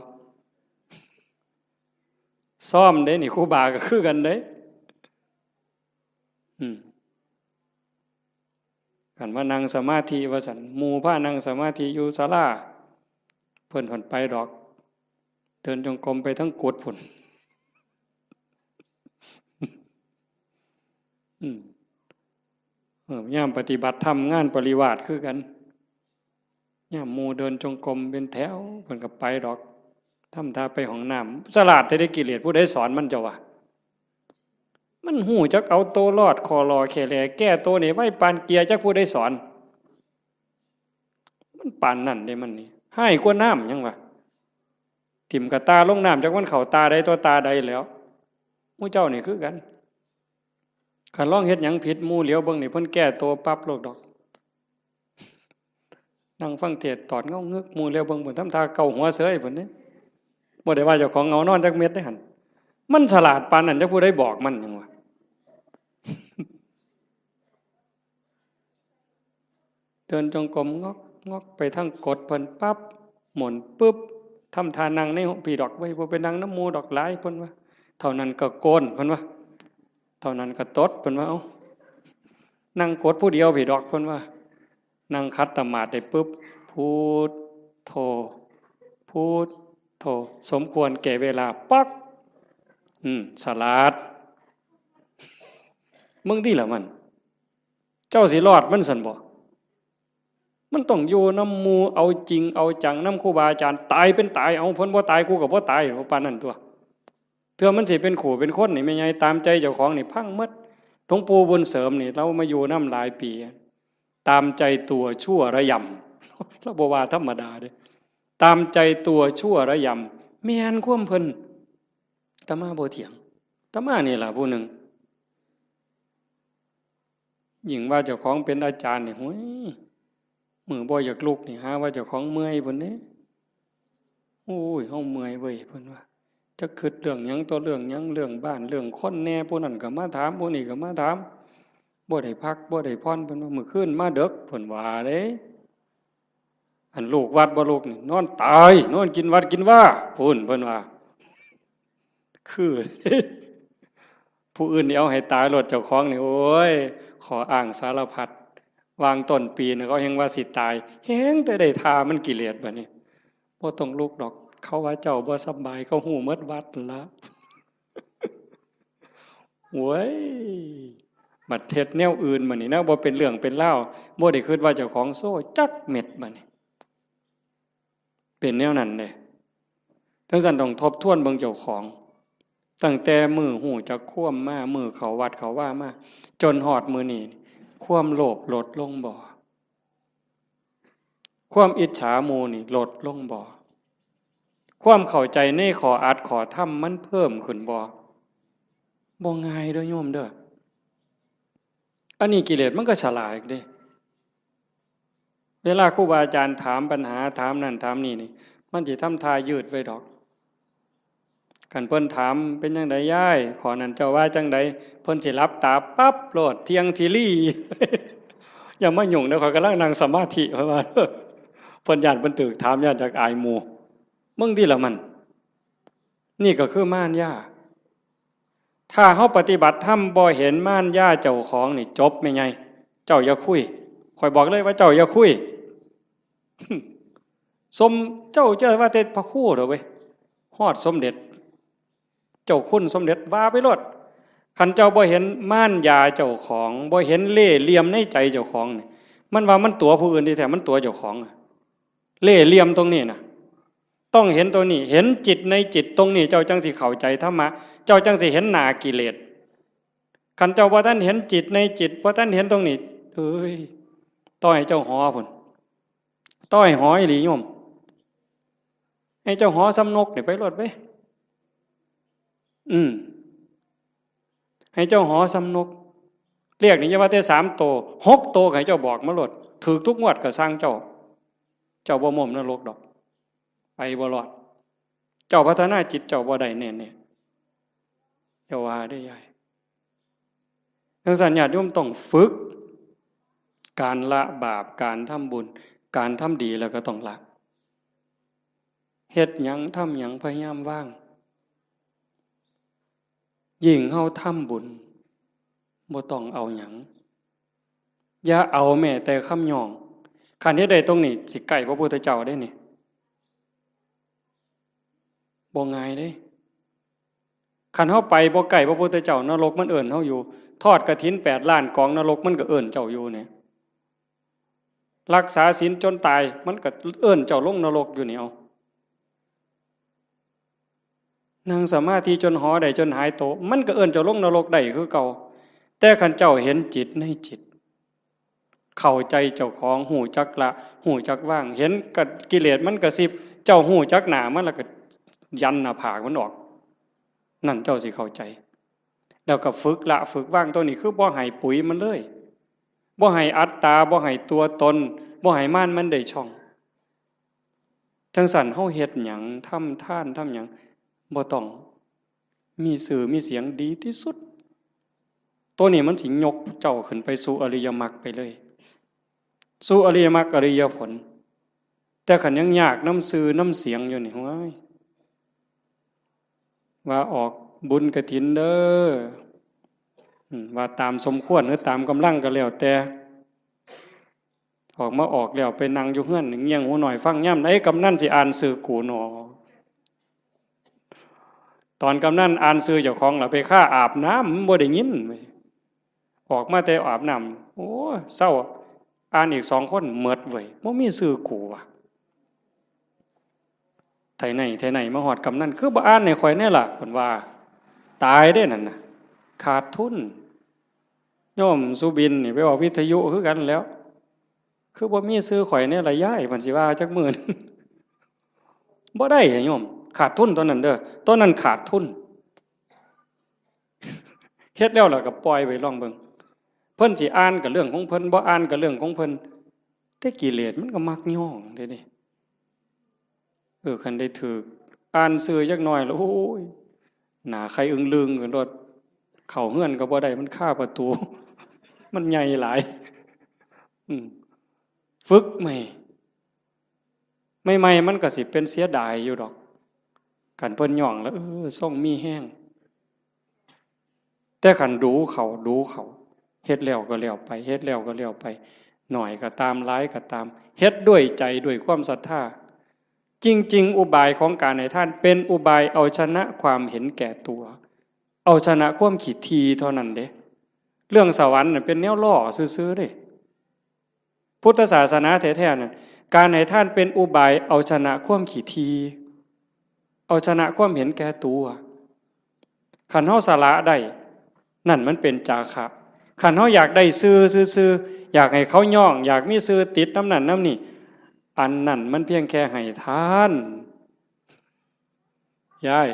ซ่อมเด้นี่ครูบาก็คือกันเด้กันว่านั่งสมาธิว่าซั่นหมู่พานั่งสมาธิอยู่ศาลาเพิ่นไปดอกเดินจงกรมไปทั้งกุดพุ่นยามปฏิบัติธรรมงานปริวาสคือกันยามหมู่เดินจงกรมเป็นแถวเพิ่นก็ไปดอกทำท่าไปห้องน้ำสลาดได้กิเลสผู้ใดสอนมันเจ้าวะมันหูจักเอาโตรอดคอรอแค่แลแก้โตนี่ไว้ปานเกียร์จักผู้ใดสอนมันปานนั่นได้มันนี่ให้กว่าน้ำยังวะถิ่มกับตาลงน้ำจากมันเข่าตาใดตัวตาใดแล้วมู่เจ้านี่คือกันขันร้องเฮ็ดหยังผิดมู่เหลียวเบิ่งนี่เพิ่นแก้ตัวปั๊บโลกดอกนั่งฟังเทศตอดเงาเงึกมู่เหลียวเบิ่งเพิ่นทำท่าเกาหัวเสยเพิ่นนี่บ่ได้ว่าเจ้าของเงานอนจักเม็ดได้หั่นมันฉลาดปานนั้นจักผู้ใดบอกมันหยังวะเดินจงกรมงอกไปทั้งกดเพิ่นปั๊บหมุนปึ๊บทำทานั่งในพี่ดอกไว้บ่เป็นนั่งน้ำมูดอกหลายเพิ่นว่าเท่านั้นก็โกนเพิ่นว่าเท่านั้นก็ตดเพิ่นว่าเอ้านั่งกดผู้เดียวพี่ดอกเพิ่นว่านั่งคัดตมาดได้ปึ๊บพูดโธพูดโธสมควรแก่เวลาปักสลาดมึงที่ล่ะมันเจ้าสิรอดมันซั่นบ่มันต้องอยู่น้ำมูเอาจริงเอาจังน้ำครูบาอาจารย์ตายเป็นตายเอาพ้นบ่ตายกูก็บ่ตายปานนั้นตัวเทื่อมันสิเป็นขู่เป็นคนนี่แม่ใหญ่ตามใจเจ้าของนี่พังหมดหลวงปู่บุญเสริมนี่เรามาอยู่น้ำหลายปีตามใจตัวชั่วระยำเราบ่ว่าธรรมดาเด้ตามใจตัวชั่วระยำแม่นความเพิ่นอาตมาบ่เถียงอาตมานี่ล่ะผู้หนึ่งยิ่งว่าเจ้าของเป็นอาจารย์นี่โอ้ยมือบ่อยากลุกนี่หาว่าเจ้าของเมื่อยพุ่นนี่โอ้ยเฮาเมื่อยเว้ยเพิ่นว่าจะคิดเรื่องหยังต่อเรื่องหยังเรื่องบ้านเรื่องคนแน่ผู้นั้นก็มาถามผู้นี้ก็มาถามบ่ได้พักบ่ได้พรเพิ่นว่ามื้อคืนมาดึกเพิ่นว่าเด้อันลูกวัดบ่ลูกนี่นอนตายนอนกินวัดกินว่าเพิ่นว่าคือผู้อื่นนี่เอาให้ตายรถเจ้าของนี่โอ้ยขออ้างสารพัดวางต้นปีนะเขาเฮงว่าสิตายแฮงแต่ได้ทามันกิเลสบัดนี้บ่ต้องลุกดอกเขาว่าเจ้าบ่สบายเขาหูหมดวัดละโว้ยบัดเฮ็ดแนวอื่นบัดนี้นะบ่เป็นเรื่องเป็นเล่าบ่ได้คิดว่าเจ้าของโซ่จักเม็ดบัดนี้เป็นแนวนั้นเด้ทั้งนั้นต้องทบทวนเบิ่งเจ้าของ ตั้งแต่มือหูจะคว่ำมามือเขาวัดเขาว่ามาจนหอดมือนี่ความโลภลดลงบ่ความอิจฉาโมนี่ลดลงบ่ความเข้าใจในขออัดขอทำมันเพิ่มขึ้นบ่ง่ายเด้อโยมเด้ออันนี้กิเลสมันก็ฉลาดเด้เวลาครูบาอาจารย์ถามปัญหาถามนั่นถามนี่มันสิทำทายืดไว้ดอกกันเพิ่นถามเป็นจังไดย้ายขอนั้นเจ้าว่าจังไดเพิ่นสิรับตาปั๊บโลดเที่ยงทีลี่ อย่ามายุ่งเด้อข้อยกำลังนั่งสมาธิเพราะว่าเพิ่นญาติเพิ่นตึกถามญาติจากอายหมู่มึงดีละมันนี่ก็คือม่านย่าถ้าเฮาปฏิบัติธรรมบ่เห็นม่านย่าเจ้าของนี่จบไม่ไงเจ้าอย่าคุยข่อยบอกเลยว่าเจ้าอย่าคุย สมเจ้าว่าแต่พระครูเด้อเว้ยฮอดสมเด็จเจ้าคุณสมเด็จว่าไปโลดคันเจ้าบ่เห็นม่านยาเจ้าของบ่เห็นเล่ห์เหลี่ยมในใจเจ้าของนี่มันว่ามันตัวผู้อื่นที่แท้มันตัวเจ้าของเล่ห์เหลี่ยมตรงนี้น่ะต้องเห็นตัวนี้เห็นจิตในจิตตรงนี้เจ้าจังสิเข้าใจธรรมะเจ้าจังสิเห็นหน้ากิเลสคันเจ้าบ่ทันเห็นจิตในจิตบ่ทันเห็นตรงนี้เอ้ยต้อยเจ้าหอพุ่นต้อยหออีหลีโยมให้เจ้าหอสำนกนี่ไปโลดเว้ยให้เจ้าหอสำนกเรียกนี่อย่าว่าแต่3 โต6 โตให้เจ้าบอกมาโลดถูกทุกงวดก็สร้างเจ้าบ่ม่มนรกดอกไปบ่รอดเจ้าพัฒนาจิตเจ้าบ่ได้แน่ๆเจ้าว่าได้ใหญ่ทั้งสัญญาติโยมต้องฝึกการละบาปการทำบุญการทำดีแล้วก็ต้องละเฮ็ดหยังทำหยังพยายามว่างยิ่งเฮาทำบุญบ่ต้องเอาหยังอย่าเอาแม้แต่คำย่องคันเฮ็ดได้ตรงนี้สิใกล้พระพุทธเจ้าได้นี่บ่ง่ายเด้คันเฮาไปบ่ใกล้พระพุทธเจ้านรกมันเอิ้นเฮาอยู่ทอดกฐิน8 ล้านกองนรกมันก็เอิ้นเจ้าอยู่เนี่ยรักษาศีลจนตายมันก็เอิ้นเจ้าลงนรกอยู่นี่เอานั่งสมาธิจนหอได้จนหายโตมันก็เอิ้นเจ้าลงนรกได้คือเก่าแต่คันเจ้าเห็นจิตในจิตเข้าใจเจ้าของหูจักละหูจักว่างเห็นกับกิเลสมันกระซิบเจ้าหูจักหนามันแล้วก็ยันหน้าผากมันออกนั่นเจ้าสิเข้าใจแล้วก็ฝึกละฝึกว่างตัวนี้คือบ่ให้ปุ๋ยมันเลยบ่ให้อัตตาบ่ให้ตัวตนบ่ให้ม่านมันได้ช่องจังสั่นเฮาเฮ็ดหยังทำทานทำหยังบ่ต้องมีสื่อมีเสียงดีที่สุดตัวนี้มันสิยกเจ้าขึ้นไปสู่อริยมรรคไปเลยสู่อริยมรรคอริยผลแต่ขันยังยากน้ำสื่อน้ำเสียงอยู่นี่ว้ายว่าออกบุญกฐินเด้อว่าตามสมควรหรือตามกำลังก็แล้วแต่ออกมาออกแล้วไปนั่งอยู่เฮือนเงี่ยงหูหน่อยฟังย่ำไอ้กำนันสิอ่านสื่อกูหนอตอนกำนันอ่านสื่อเจ้าของล่ะไปฆ่าอาบน้ำบ่ได้ยินออกมาแต่อาบน้ำโอ้เศร้าอ่านอีก2 คนเมิดเว้ยบ่มีสื่อกูว่ะไทไหนมาหอดกำนันคือบ่อ่านให้ข่อยแน่ล่ะเพิ่นว่าตายได้นั่นน่ะขาดทุนโยมสุบินนี่ไปออกวิทยุคือกันแล้วคือบ่มีซื้อข่อยแน่ล่ะยายเพิ่นสิว่าจักมื้อบ่ได้โยมขาดทุนตอนนั้นเด้อตอนนั้นขาดทุนเฮ็ดแล้วล่ะก็ปล่อยไว้ลองเบิ่งเพิ่นสิอ่านก็เรื่องของเพิ่นบ่อ่านก็เรื่องของเพิ่นแต่กิเลสมันก็มักย่องเด้นี่คันได้ถูกอ่านซื่อจักหน่อยแล้วโอ้ยหน้าใครอึ้งลึงกันรถเข้าเฮือนก็บ่ได้มันคาประตูมันใหญ่หลายฝึกใหม่มันก็สิเป็นเสียดายอยู่ดอกกันเพิ่นย่องแล้วส่งมีแห้งแต่คันดูเขาเฮ็ดแล้วก็แล้วไปเฮ็ดแล้วก็แล้วไปหน่อยก็ตามหลายก็ตามเฮ็ดด้วยใจด้วยความศรัทธาจริงๆอุบายของการให้ท่านเป็นอุบายเอาชนะความเห็นแก่ตัวเอาชนะความขี้ทีเท่านั้นเด้เรื่องสวรรค์น่ะเป็นแนวล่อซื่อๆเด้พุทธศาสนาแท้ๆนั่นการให้ท่านเป็นอุบายเอาชนะความขี้ทีเอาชนะความเห็นแก่ตัว ขันเฮาสละได้นั่นมันเป็นจาคะขันเฮาอยากได้ซื่ออยากให้เขาย่องอยากมีซื่อติดน้ำนั่นน้ำนี่อันนั่นมันเพียงแค่ให้ทานยาย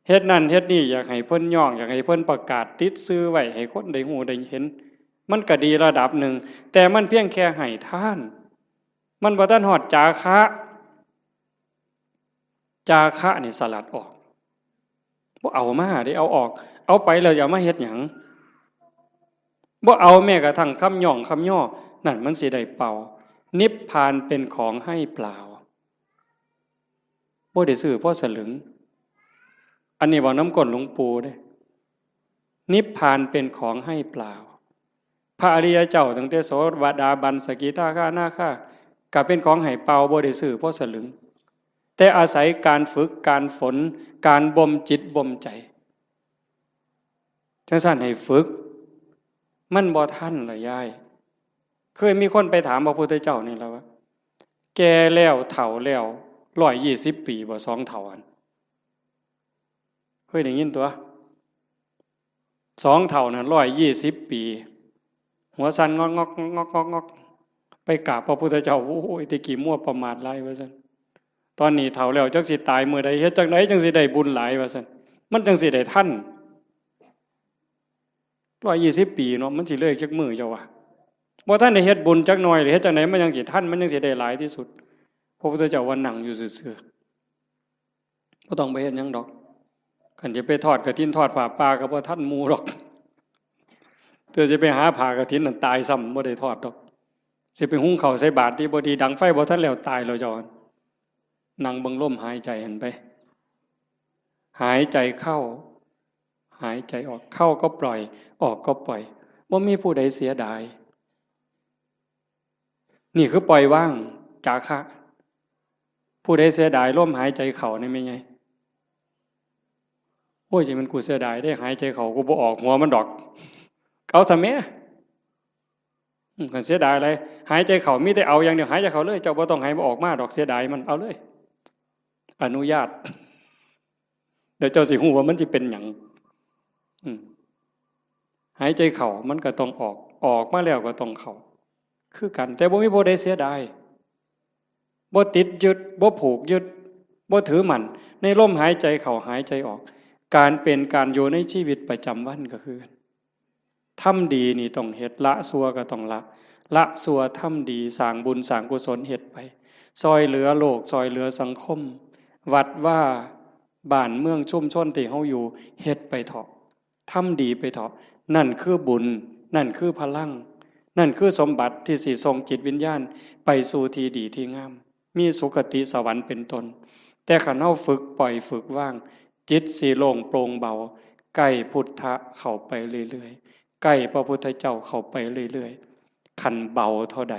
เฮ็ดนั่นเฮ็ดนี่อยากให้เพิ่นย่องอยากให้เพิ่นประกาศติดซื่อไว้ให้คนได้ฮู้ได้เห็นมันก็ดีระดับหนึ่งแต่มันเพียงแค่ให้ทานมันบ่ทันฮอดจาคะจาคะนี่สลัดออกบ่เอามาได้เอาออกเอาไปแล้วอย่ามาเฮ็ดหยังบ่เอาแม้กระทั่งคำย่องคำย่อนั่นมันสิได้เป่านิพพานเป็นของให้เปล่าบ่ได้ซื้อเพราะสลึงอันนี้เว้าน้ำก้นหลวงปู่เด้นิพพานเป็นของให้เปล่าพระอริยเจ้าตั้งแต่โสดาบันสกิทาคานาคาก็เป็นของให้เปล่าบ่ได้ซื้อเพราะสลึงแต่อาศัยการฝึกการฝนการบ่มจิตบ่มใจจังซั่นให้ฝึกมันบ่ทันล่ะยายเคยมีคนไปถามพระพุทธเจ้านี่แล้วว่าแก่แล้วเฒ่าแล้ว120ปีบ่2เฒ่าอันเคยได้ยินตัว2เฒ่านั้น120ปีหัวสั่นงอกไปกราบพระพุทธเจ้าโอ้ยตะกี้มั่วประมาทหลายว่าซั่นตอนนี้เฒ่าแล้วจักสิตายมื้อใดเฮ็ดจังไดจังสิได้บุญหลายว่าซั่นมันจังสิได้ทัน120ปีเนาะมันสิเลยจักมื้อเจ้าว่าบ่ทันได้เฮ็ดบุญจักหน่อยหรือเฮ็ดจังไดมันยังสิทันมันยังสิได้หลายที่สุดพระพุทธเจ้าว่านั่งอยู่ซื่อๆบ่ต้องไปเฮ็ดหยังดอกคันจะไปทอดกฐินทอดผ้าป่าก็บ่ทันหมู่ดอกเธอจะไปหาผ้ากฐินนั่นตายซ้ำบ่ได้ทอดดอกสิไปหุงข้าวใส่บาตรที่บ่ดีดังไฟบ่ทันแล้วตายแล้วเจ้านั่งเบิ่งลมหายใจหันไปหายใจเข้าหายใจออกเข้าก็ปล่อยออกก็ปล่อยบ่มีผู้ใดเสียดายนี่คือปล่อยว่างจาคะผู้ใดเสียดายลมหายใจเข้านี่แม่นไงโอ้ยสิมันกูเสียดายได้หายใจเข้ากูบ่ออกหัวมันดอกเอาซะแม่กันเสียดายอะไรหายใจเข้ามีแต่เอาอย่างเดียวหายใจเข้าเลยเจ้าบ่ต้องให้มันออกมาดอกเสียดายมันเอาเลยอนุญาตเดี๋ยวเจ้าสิฮู้ว่ามันสิเป็นหยังหายใจเข้ามันก็ต้องออกมาแล้วก็ต้องเข้าคือกันแต่บ่มีผู้ใดเสียดายบ่ติดยึดบ่ผูกยึดบ่ถือมั่นในลมหายใจเข้าหายใจออกการเป็นการอยู่ในชีวิตประจำวันก็คือทำดีนี่ต้องเฮ็ดละชั่วก็ต้องละชั่วทำดีสร้างบุญสร้างกุศลเฮ็ดไปซอยเหลือโลกซอยเหลือสังคมวัดว่าบ้านเมืองชุมชนที่เฮาอยู่เฮ็ดไปเถาะทำดีไปเถาะนั่นคือบุญนั่นคือพลังนั่นคือสมบัติที่สิส่งจิตวิญญาณไปสู่ที่ดีที่งามมีสุคติสวรรค์เป็นต้นแต่ขันเฮาฝึกปล่อยฝึกว่างจิตสิโล่งโปร่งเบาใกล้พุทธะเข้าไปเรื่อยๆใกล้พระพุทธเจ้าเข้าไปเรื่อยๆขันเบาเท่าใด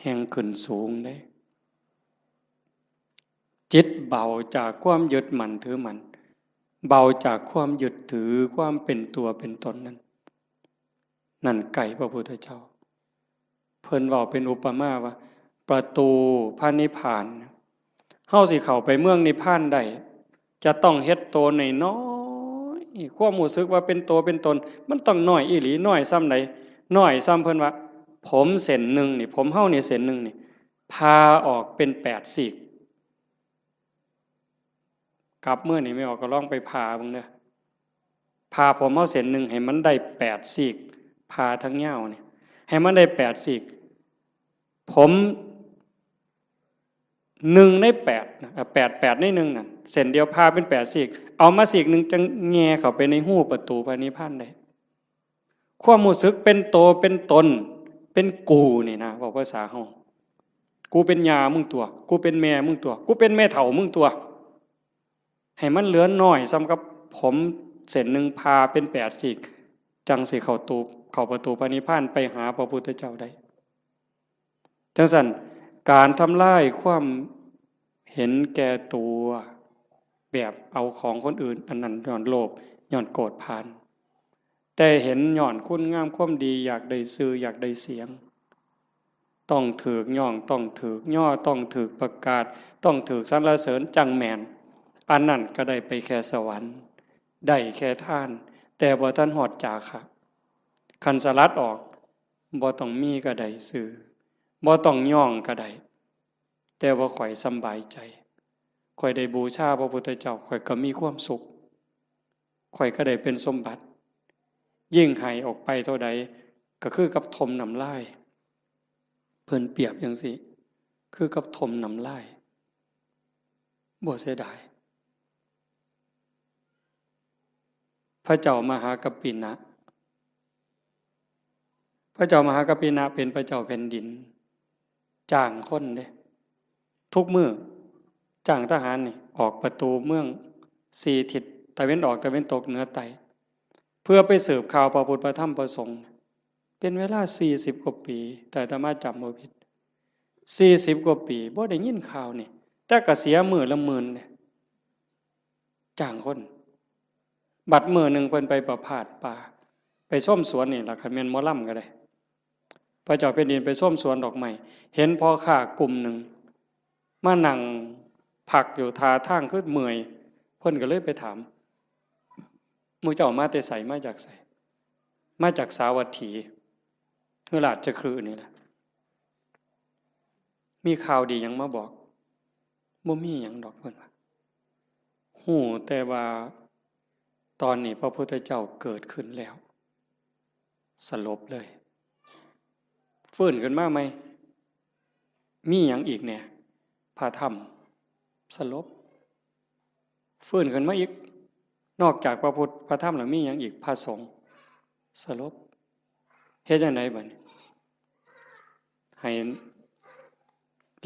แห่งขึ้นสูงได้จิตเบาจากความยึดมั่นถือมั่นเบาจากความยึดถือความเป็นตัวเป็นตนนั่นไก่พระพุทธเจ้าเพิ่นเว้าเป็นอุปมาว่าประตูพระนิพพานเฮาสิเข้าไปเมืองนิพพานได้จะต้องเฮ็ดโตน้อยๆความรู้สึกว่าเป็นตัวเป็นตนมันต้องน้อยอีหลีน้อยซ้ำใดน้อยซ้ำเพิ่นว่าผมเส้นนึงนี่ผมเฮานี่เส้นนึงนี่พาออกเป็น8ซีกกลับมื้อนี่ไม่ออกก็ลองไปพาเบิ่งเด้อพาผมเฮาเส้นนึงให้มันได้8ซีกพาทั้งยาวนี่ให้มันได้8ซีกผม1 ใน 8นะ8ใน1นั่นเส้นเดียวพาเป็น8ซีกเอามาซีกนึงจังแง่เข้าไปในหูประตูพระนิพพานได้ความรู้สึกเป็นโตเป็นตนเป็นกูนี่นะบอกภาษาเฮากูเป็นยามึงตัวกูเป็นแม่มึงตัวกูเป็นแม่เฒ่ามึงตัวให้มันเหลือน้อยซ้ำกับผมเส้นนึงพาเป็น8ซีกจังสิเข้าประตูพระนิพพานไปหาพระพุทธเจ้าได้จังซั่นการทำลายความเห็นแก่ตัวแบบเอาของคนอื่นอันนั้นย้อนโลภย้อนโกรธพานแต่เห็นย้อนคุณงามความดีอยากได้ชื่ออยากได้เสียง ต้องถือกย่องต้องถือกย่อต้องถือกประกาศต้องถือกสรรเสริญจังแมนอันนั้นก็ได้ไปแค่สวรรค์ได้แค่ท่านแต่บ่ทันหอดจาค่ะคันสลัดออกบ่ต้องมีก็ได้ซื่อบ่ต้องย่องก็ได้แต่ว่าข่อยสำบายใจข่อยได้บูชาพระพุทธเจ้าข่อยก็มีความสุขข่อยก็ได้เป็นสมบัติยิ่งให้ออกไปเท่าใดก็คือกับทมน้ำลายเพิ่นเปรียบจังซี่คือกับทมน้ำลายบ่เสียดายพระเจ้ามหากัปปินะพระเจ้ามหากัปปินะเป็นพระเจ้าแผ่นดินจ้างคนเด้ทุกมื้อจ้างทหารนี่ออกประตูเมือง4ทิศตะเว้นออกตะเว้นตกเหนือใต้เพื่อไปสืบข่าวพระพุทธพระธรรมพระสงฆ์เป็นเวลา40กว่าปีแต่อาตมาจำบ่ผิด40กว่าปีบ่ได้ยินข่าวนี่แต่ก็เสียมื้อละหมื่นเนี่ยจ้างคนบัดมื้อนึงเพิ่นไปประพาสป่าไปส้มสวนนี่ล่ะคันแม่นหมอลำก็ได้พระเจ้าแผ่นดินไปส้มสวนดอกไม้เห็นพ่อค้ากลุ่มหนึ่งมานั่งพักอยู่ท่าทางคือเมื่อยเพิ่นก็เลยไปถามหมู่เจ้ามาแต่ไสมาจากไสมาจากสาวัตถีเฮือราชคฤห์นี่แหละมีข่าวดีหยังมาบอกบ่มีหยังดอกเพิ่นว่าฮู้แต่ว่าตอนนี้พระพุทธเจ้าเกิดขึ้นแล้วสลบเลยฟื้นขึ้นมาไหมมีหยังอีกเนี่ยพระธรรมสลบฟื้นขึ้นมาอีกนอกจากพระพุทธพระธรรมแล้วมีหยังอีกพระสงฆ์สลบเฮ็ดจังไดบัดนี้ให้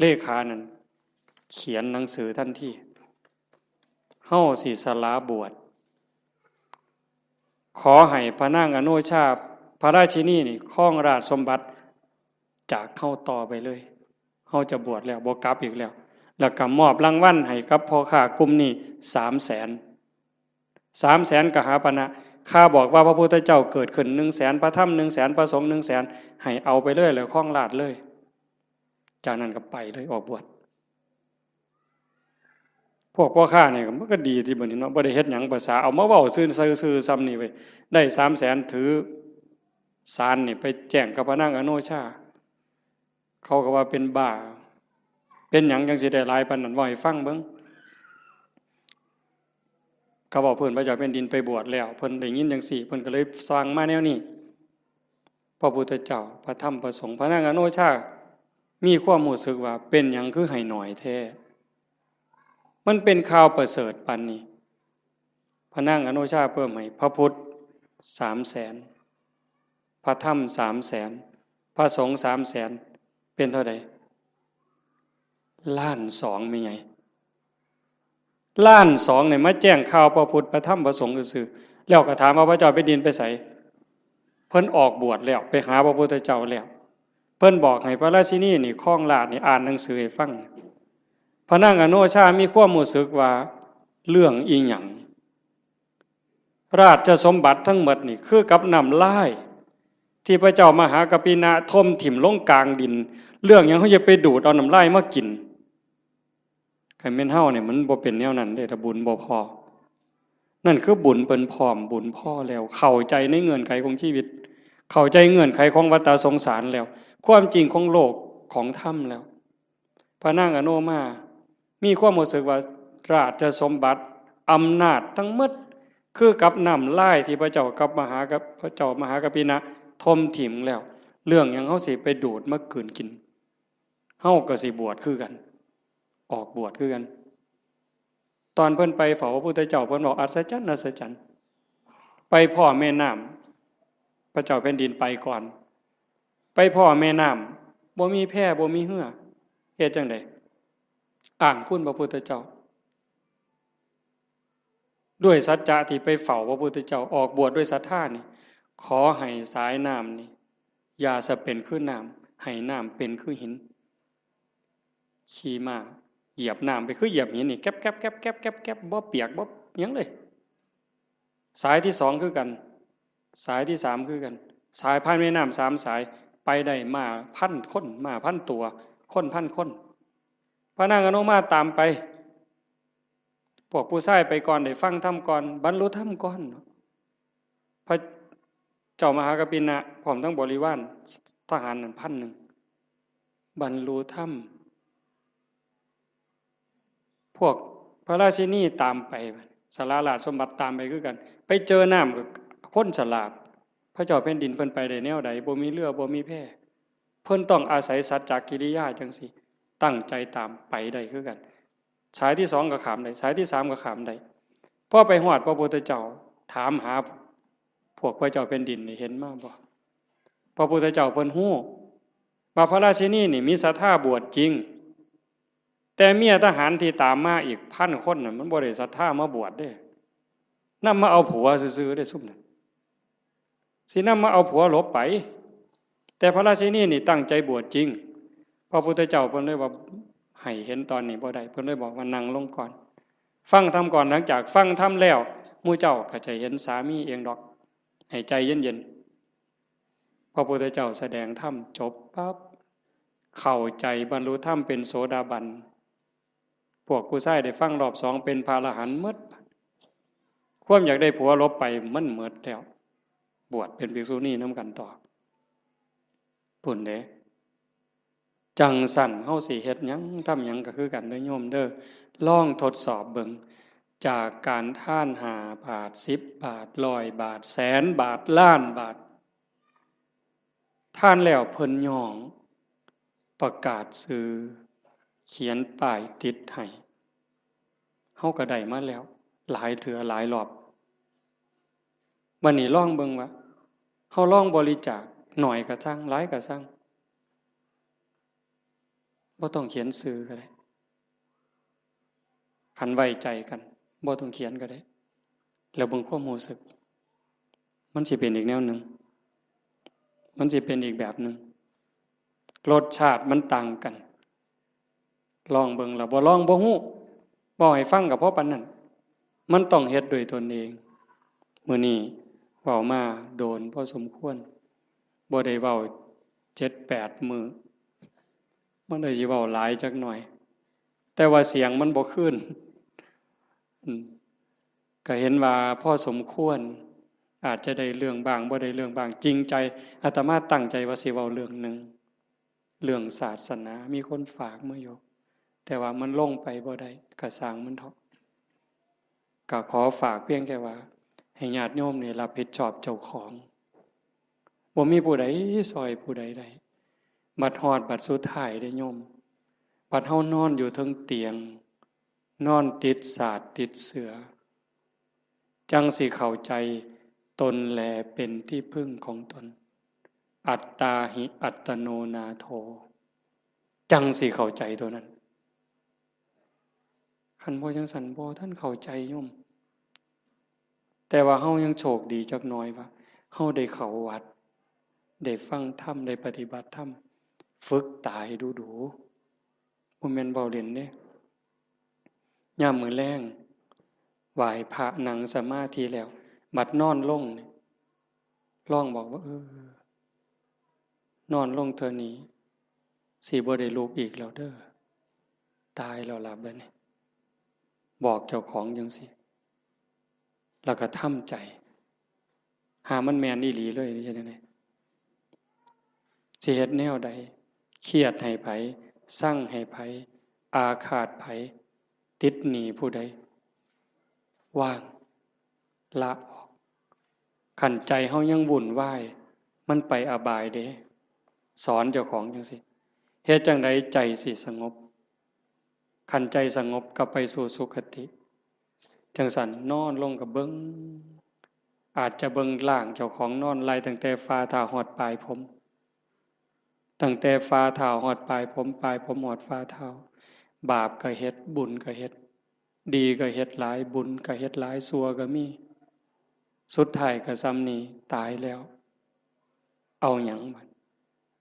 เลขานั่นเขียนหนังสือทันทีเฮาสิสละบวชขอให้พระนางอโนชาพระราชินีนี่ครองราชสมบัติจากเฮาต่อไปเลยเฮาจะบวชแล้วบ่กลับอีกแล้วแล้วก็มอบรางวัลให้กับพ่อค้ากลุ่มนี้ 300,000 300,000กหาปณะข้าบอกว่าพระพุทธเจ้าเกิดขึ้น 100,000 พระธรรม 100,000 พระสงฆ์ 100,000ให้เอาไปเลยแล้วครองราชเลยจากนั้นก็ไปเลยออกบวชพวกพ่อค้าเนี่ยมันก็ดีที่บัดนี้เนาะบ่ได้เฮ็ดหยังภาษาเอามาเว้าซื่อๆซ้ำนี่ไว้ได้ 300,000 ถือศาลนี่ไปแจ้งกับพระนางอโนชาเขาก็ว่าเป็นบ้าเป็นหยังจังสิได้หลายปานนั้นว่าให้ฟังเบิ่งเขาบอกเพิ่นพระเจ้าแผ่นดินไปบวชแล้วเพิ่นได้ยินจังซี่เพิ่นก็เลยสร้างมาแนวนี้พระพุทธเจ้าพระธรรมพระสงฆ์พระนางอโนชามีความรู้สึกว่าเป็นหยังคือให้หน่อยแท้มันเป็นข่าวประเสริฐปานนี้พระนางอโนชาเพิ่มให้พระพุทธ 300,000 พระธรรม 300,000 พระสงฆ์ 300,000 เป็นเท่าใด1,200,000มีไง1,200,000เนี่ยมาแจ้งข่าวพระพุทธพระธรรมพระสงฆ์ซื่อๆแล้วก็ถามว่าพระเจ้าแผ่นดินไปไสเพิ่นออกบวชแล้วไปหาพระพุทธเจ้าแล้วเพิ่นบอกให้พระราชินีนี่ครองราชย์นี่อ่านหนังสือให้ฟังพระนางอโนชามีความรู้สึกว่าเรื่องอีหยังราชสมบัติทั้งหมดนี่คือกับน้ำลายที่พระเจ้ามหากัปปินะทมถิ่มลงกลางดินเรื่องหยังเขาจะไปดูดเอาน้ำลายมากินใครแม่นเฮาเนี่ยมันบ่เป็นแนวนั้นเด้ถ้าบุญบ่พอนั่นคือบุญเปิ้นพร้อมบุญพอแล้วเข้าใจในเงื่อนไขของชีวิตเข้าใจเงื่อนไขของวัฏสงสารแล้วความจริงของโลกของธรรมแล้วพระนางอโนมามีความรู้สึกว่าราชสมบัติอำนาจทั้งหมดคือกับน้ำลายที่พระเจ้ากับพระเจ้ามหากัปปินะทมถิ่มแล้วเรื่องหยังเฮาสิไปดูดมากืนกินเฮาก็สิบวชคือกันออกบวชคือกันตอนเพิ่นไปเฝ้าพระพุทธเจ้าเพิ่นบอกอัศจรรย์อัศจรรย์ไปพ่อแม่น้ำพระเจ้าแผ่นดินไปก่อนไปพ่อแม่น้ำบ่มีแพบ่มีเหือเฮ็ดจังได๋อ้างคุณพระพุทธเจ้าด้วยสัจจะที่ไปเฝ้าพระพุทธเจ้าออกบวชด้วยศรัทธานี่ขอให้สายน้ำนี่อย่าสะเป็นคือน้ำให้น้ำเป็นคือหินขี่ม้าเหยียบน้ำไปคือเหยียบหินนี่แก๊บแก๊บแก๊บแก๊บแก๊บแก๊บบ่เปียกบ่หยังเลยสายที่2คือกันสายที่3คือกันสายผ่านแม่น้ำ3สาย ไปได้มาพันคนมาพันตัวคนพันคนพระนางอนุมาตามไปพวกผู้ชายไปก่อนได้ฟังธรรมก่อนบรรลุธรรมก่อนพระเจ้ามหากปินะพร้อมทั้งบริวารทหารนั่น1,000บรรลุธรรมพวกพระราชินีตามไปสาราราชสมบัติตามไปคือกันไปเจอน้ำกับคนฉลาดพระเจ้าแผ่นดินเพิ่นไปได้แนวใดบ่มีเรือบ่มีแพเพิ่นต้องอาศัยสัจจกิริยาจังซี่ตั้งใจตามไปได้คือกันสายที่2ก็ขามได้สายที่3ก็ขามได้พอไปฮอดพระพุทธเจ้าถามหาพวกพระเจ้าแผ่นดินนี่เห็นมาบ่พระพุทธเจ้าเพิ่นฮู้ว่าพระราชินีนี่มีศรัทธาบวชจริงแต่เมียทหารที่ตามมาอีก1,000 คนน่ะมันบ่ได้ศรัทธามาบวชเด้นำมาเอาผัวซื่อๆได้ซุ่มนั้นสินำมาเอาผัวหลบไปแต่พระราชินีนี่ตั้งใจบวชจริงพระพุทธเจ้าเพิ่นเลยว่าให้เห็นตอนนี้บ่ได้เพิ่นเลยบอกว่านั่งลงก่อนฟังธรรมก่อนหลังจากฟังธรรมแล้วหมู่เจ้าก็จะเห็นสามีเองดอกให้ใจเย็นๆพระพุทธเจ้าแสดงธรรมจบปั๊บเข้าใจบรรลุธรรมเป็นโสดาบันพวกผู้ชายได้ฟังรอบ2เป็นพระอรหันต์หมดความอยากได้ผัวลบไปมันหมดแล้วบวชเป็นภิกษุณีนำกันต่อพุ่นเด้จังสั่นเฮาสิเฮ็ดหยังทำหยังก็คือกันเด้อโยมเด้อลองทดสอบเบิ่งจากการท่าน5 บาท10 บาท100 บาทแสนบาทล้านบาทท่านแล้วเพิ่นย่องประกาศซื้อเขียนป้ายติดให้เฮาก็ได้มาแล้วหลายเถื่อหลายรอบวันนี้ลองเบิ่งว่าเฮาลองบริจาคหน่อยก็ซังหลายก็ซังบ่ต้องเขียนชื่อก็ได้คันไว้ใจกันบ่ต้องเขียนก็ได้แล้วเบิ่งความรู้สึกมันสิเป็นอีกแนวหนึ่งมันสิเป็นอีกแบบหนึ่งรสชาติมันต่างกันลองเบิ่งแล้วบ่ลองบ่ฮู้บ่ให้ฟังก็เพราะปานนั้นมันต้องเฮ็ดด้วยตนเองมื้อนี้เว้ามาโดนพอสมควรบ่ได้เว้า 7-8 มื้อมันเลยสิเว้าหลายจักหน่อยแต่ว่าเสียงมันบ่ขึ้นก็เห็นว่าพอสมควรอาจจะได้เรื่องบางบ่ได้เรื่องบางจริงใจอาตมาตั้งใจว่าสิเว้าเรื่องนึงเรื่องศาสนามีคนฝากมาอยู่แต่ว่ามันลงไปบ่ได้ก็สร้างมันเถาะก็ขอฝากเพียงแค่ว่าให้ญาติโยมนี่รับผิดชอบเจ้าของบ่มีผู้ใดซอยผู้ใดได้บัดฮอดบัดสุดท้ายได้โยมบัดเฮานอนอยู่เทิงเตียงนอนติดสาดติดเสือจังสิเข้าใจตนแลเป็นที่พึ่งของตนอัตตาหิอัตโนนาโถจังสิเข้าใจตัวนั้นคันบ่จังสันบ่ท่านเข้าใจโยมแต่ว่าเฮายังโชคดีจักหน่อยว่าเฮาได้เข้าวัดได้ฟังธรรมได้ปฏิบัติธรรมฝึกตายดูๆบ่แม่นเว้าเล่นเด้ยามมื้อแลงไหว้พระนั่งสมาธิแล้วบัดนอนลงนี่ลองบอกว่านอนลงเทื่อนี้สิบ่ได้ลุกอีกแล้วเด้อตายแล้วล่ะบัดนี้บอกเจ้าของจังซี่แล้วก็ทำใจหามันแม่นอีหลีเลยเฮ็ดจังได๋สิเฮ็ดแนวใดเครียดให้ไผสั่งให้ไผอาฆาตไผติดหนี้ผู้ใดว่างละออกขันใจเฮายังวุ่นวายมันไปอบายเด้สอนเจ้าของจังซี่เฮ็ดจังไดใจสิสงบขันใจสงบก็ไปสู่สุคติจังสั่นนอนลงกับเบิ่งอาจจะเบิ่งร่างเจ้าของนอนไล่ตั้งแต่ฝ่าเท้าฮอดปลายผมตั้งแต่ฝ่าเท้าฮอดปลายผมปลายผมฮอดฝ่าเท้าบาปก็เฮ็ดบุญก็เฮ็ดดีก็เฮ็ดหลายบุญก็เฮ็ดหลายชั่วก็มีสุดท้ายก็ซ้ำนี้ตายแล้วเอาหยังบัด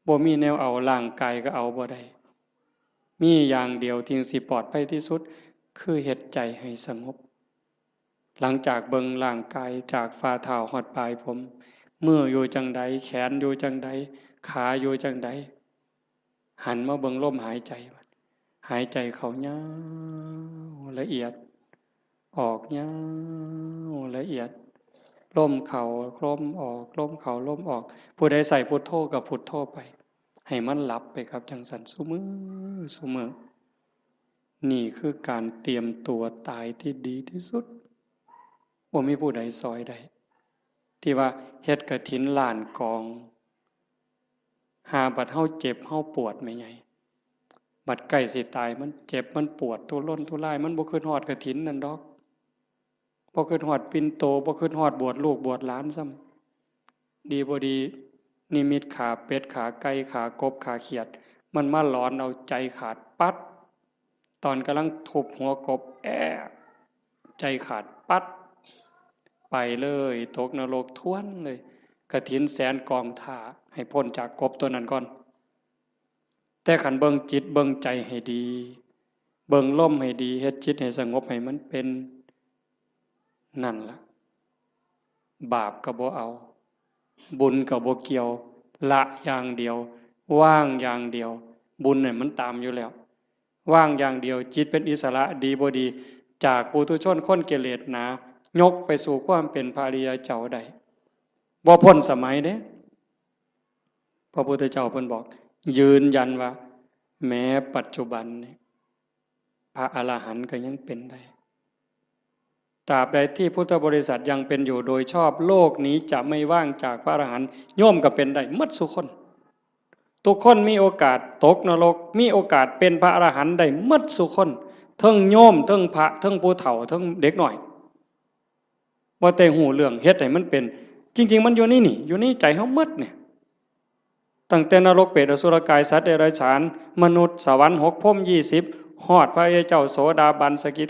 บ่มีแนวเอาร่างกายก็เอาบ่ได้มีอย่างเดียวที่สิปลอดภัยที่สุดคือเฮ็ดใจให้สงบหลังจากเบิ่งร่างกายจากฝ่าเท้าฮอดปลายผม มืออยู่จังใดแขนอยู่จังใดขาอยู่จังใดหันมาเบิ่งลมหายใจหายใจเข้ายาวละเอียดออกยาวละเอียดลมเข้าลมออกลมเข้าลมออกผู้ใดใส่พุทโธกับพุทโธไปให้มันหลับไปครับจังสันซุมือซุมือนี่คือการเตรียมตัวตายที่ดีที่สุดว่ามีผู้ใดซอยใดที่ว่าเฮ็ดกฐินล้านกองหาบัดเฮาเจ็บเฮาปวดไม่ไงบัดใกล้สิตายมันเจ็บมันปวดทุรนทุรายมันบ่คิดฮอดกฐินนั่นดอกบ่คิดฮอดปิ่นโตบ่คิดฮอดบวชลูกบวชหลานซ้ำดีบ่ดีนิมิตขาเป็ดขาไก่ขากบขาเขียดมันมาหลอนเอาใจขาดปัดตอนกำลังทุบหัวกบใจขาดปัดไปเลยตกนรกท้วนเลยกฐินแสนกองท่าให้พ้นจากกบตัวนั้นก่อนแต่ขันเบิ่งจิตเบิ่งใจให้ดีเบิ่งลมให้ดีเฮ็ดจิตให้สงบให้มันเป็นนั่นล่ะบาปก็บ่เอาบุญก็บ่เกี่ยวละอย่างเดียวว่างอย่างเดียวบุญเนี่ยมันตามอยู่แล้วว่างอย่างเดียวจิตเป็นอิสระดีบ่ดีจากปุถุชนคนกิเลสหนายกไปสู่ความเป็นพระอริยเจ้าได้บ่พ้นสมัยเด้พระพุทธเจ้าเพิ่นบอกยืนยันว่าแม้ปัจจุบันนี้พระอรหันต์ก็ยังเป็นได้ตราบใดที่พุทธบริษัทยังเป็นอยู่โดยชอบโลกนี้จะไม่ว่างจากพระอรหันต์โยมก็เป็นได้หมดทุกคนทุกคนมีโอกาสตกนรกมีโอกาสเป็นพระอรหันต์ได้หมดทุกคนทั้งโยมทั้งพระทั้งผู้เฒ่าทั้งเด็กน้อยบ่แต่หูเรื่องเฮ็ดให้มันเป็นจริงๆมันอยู่นี่อยู่ในใจเฮาหมดเนี่ยตั้งแต่นรกเปรตอสุรกายสัตว์เดรัจฉานมนุษย์สวรรค์6พรหม20ฮอดพระอริยเจ้าโสดาบันสกิ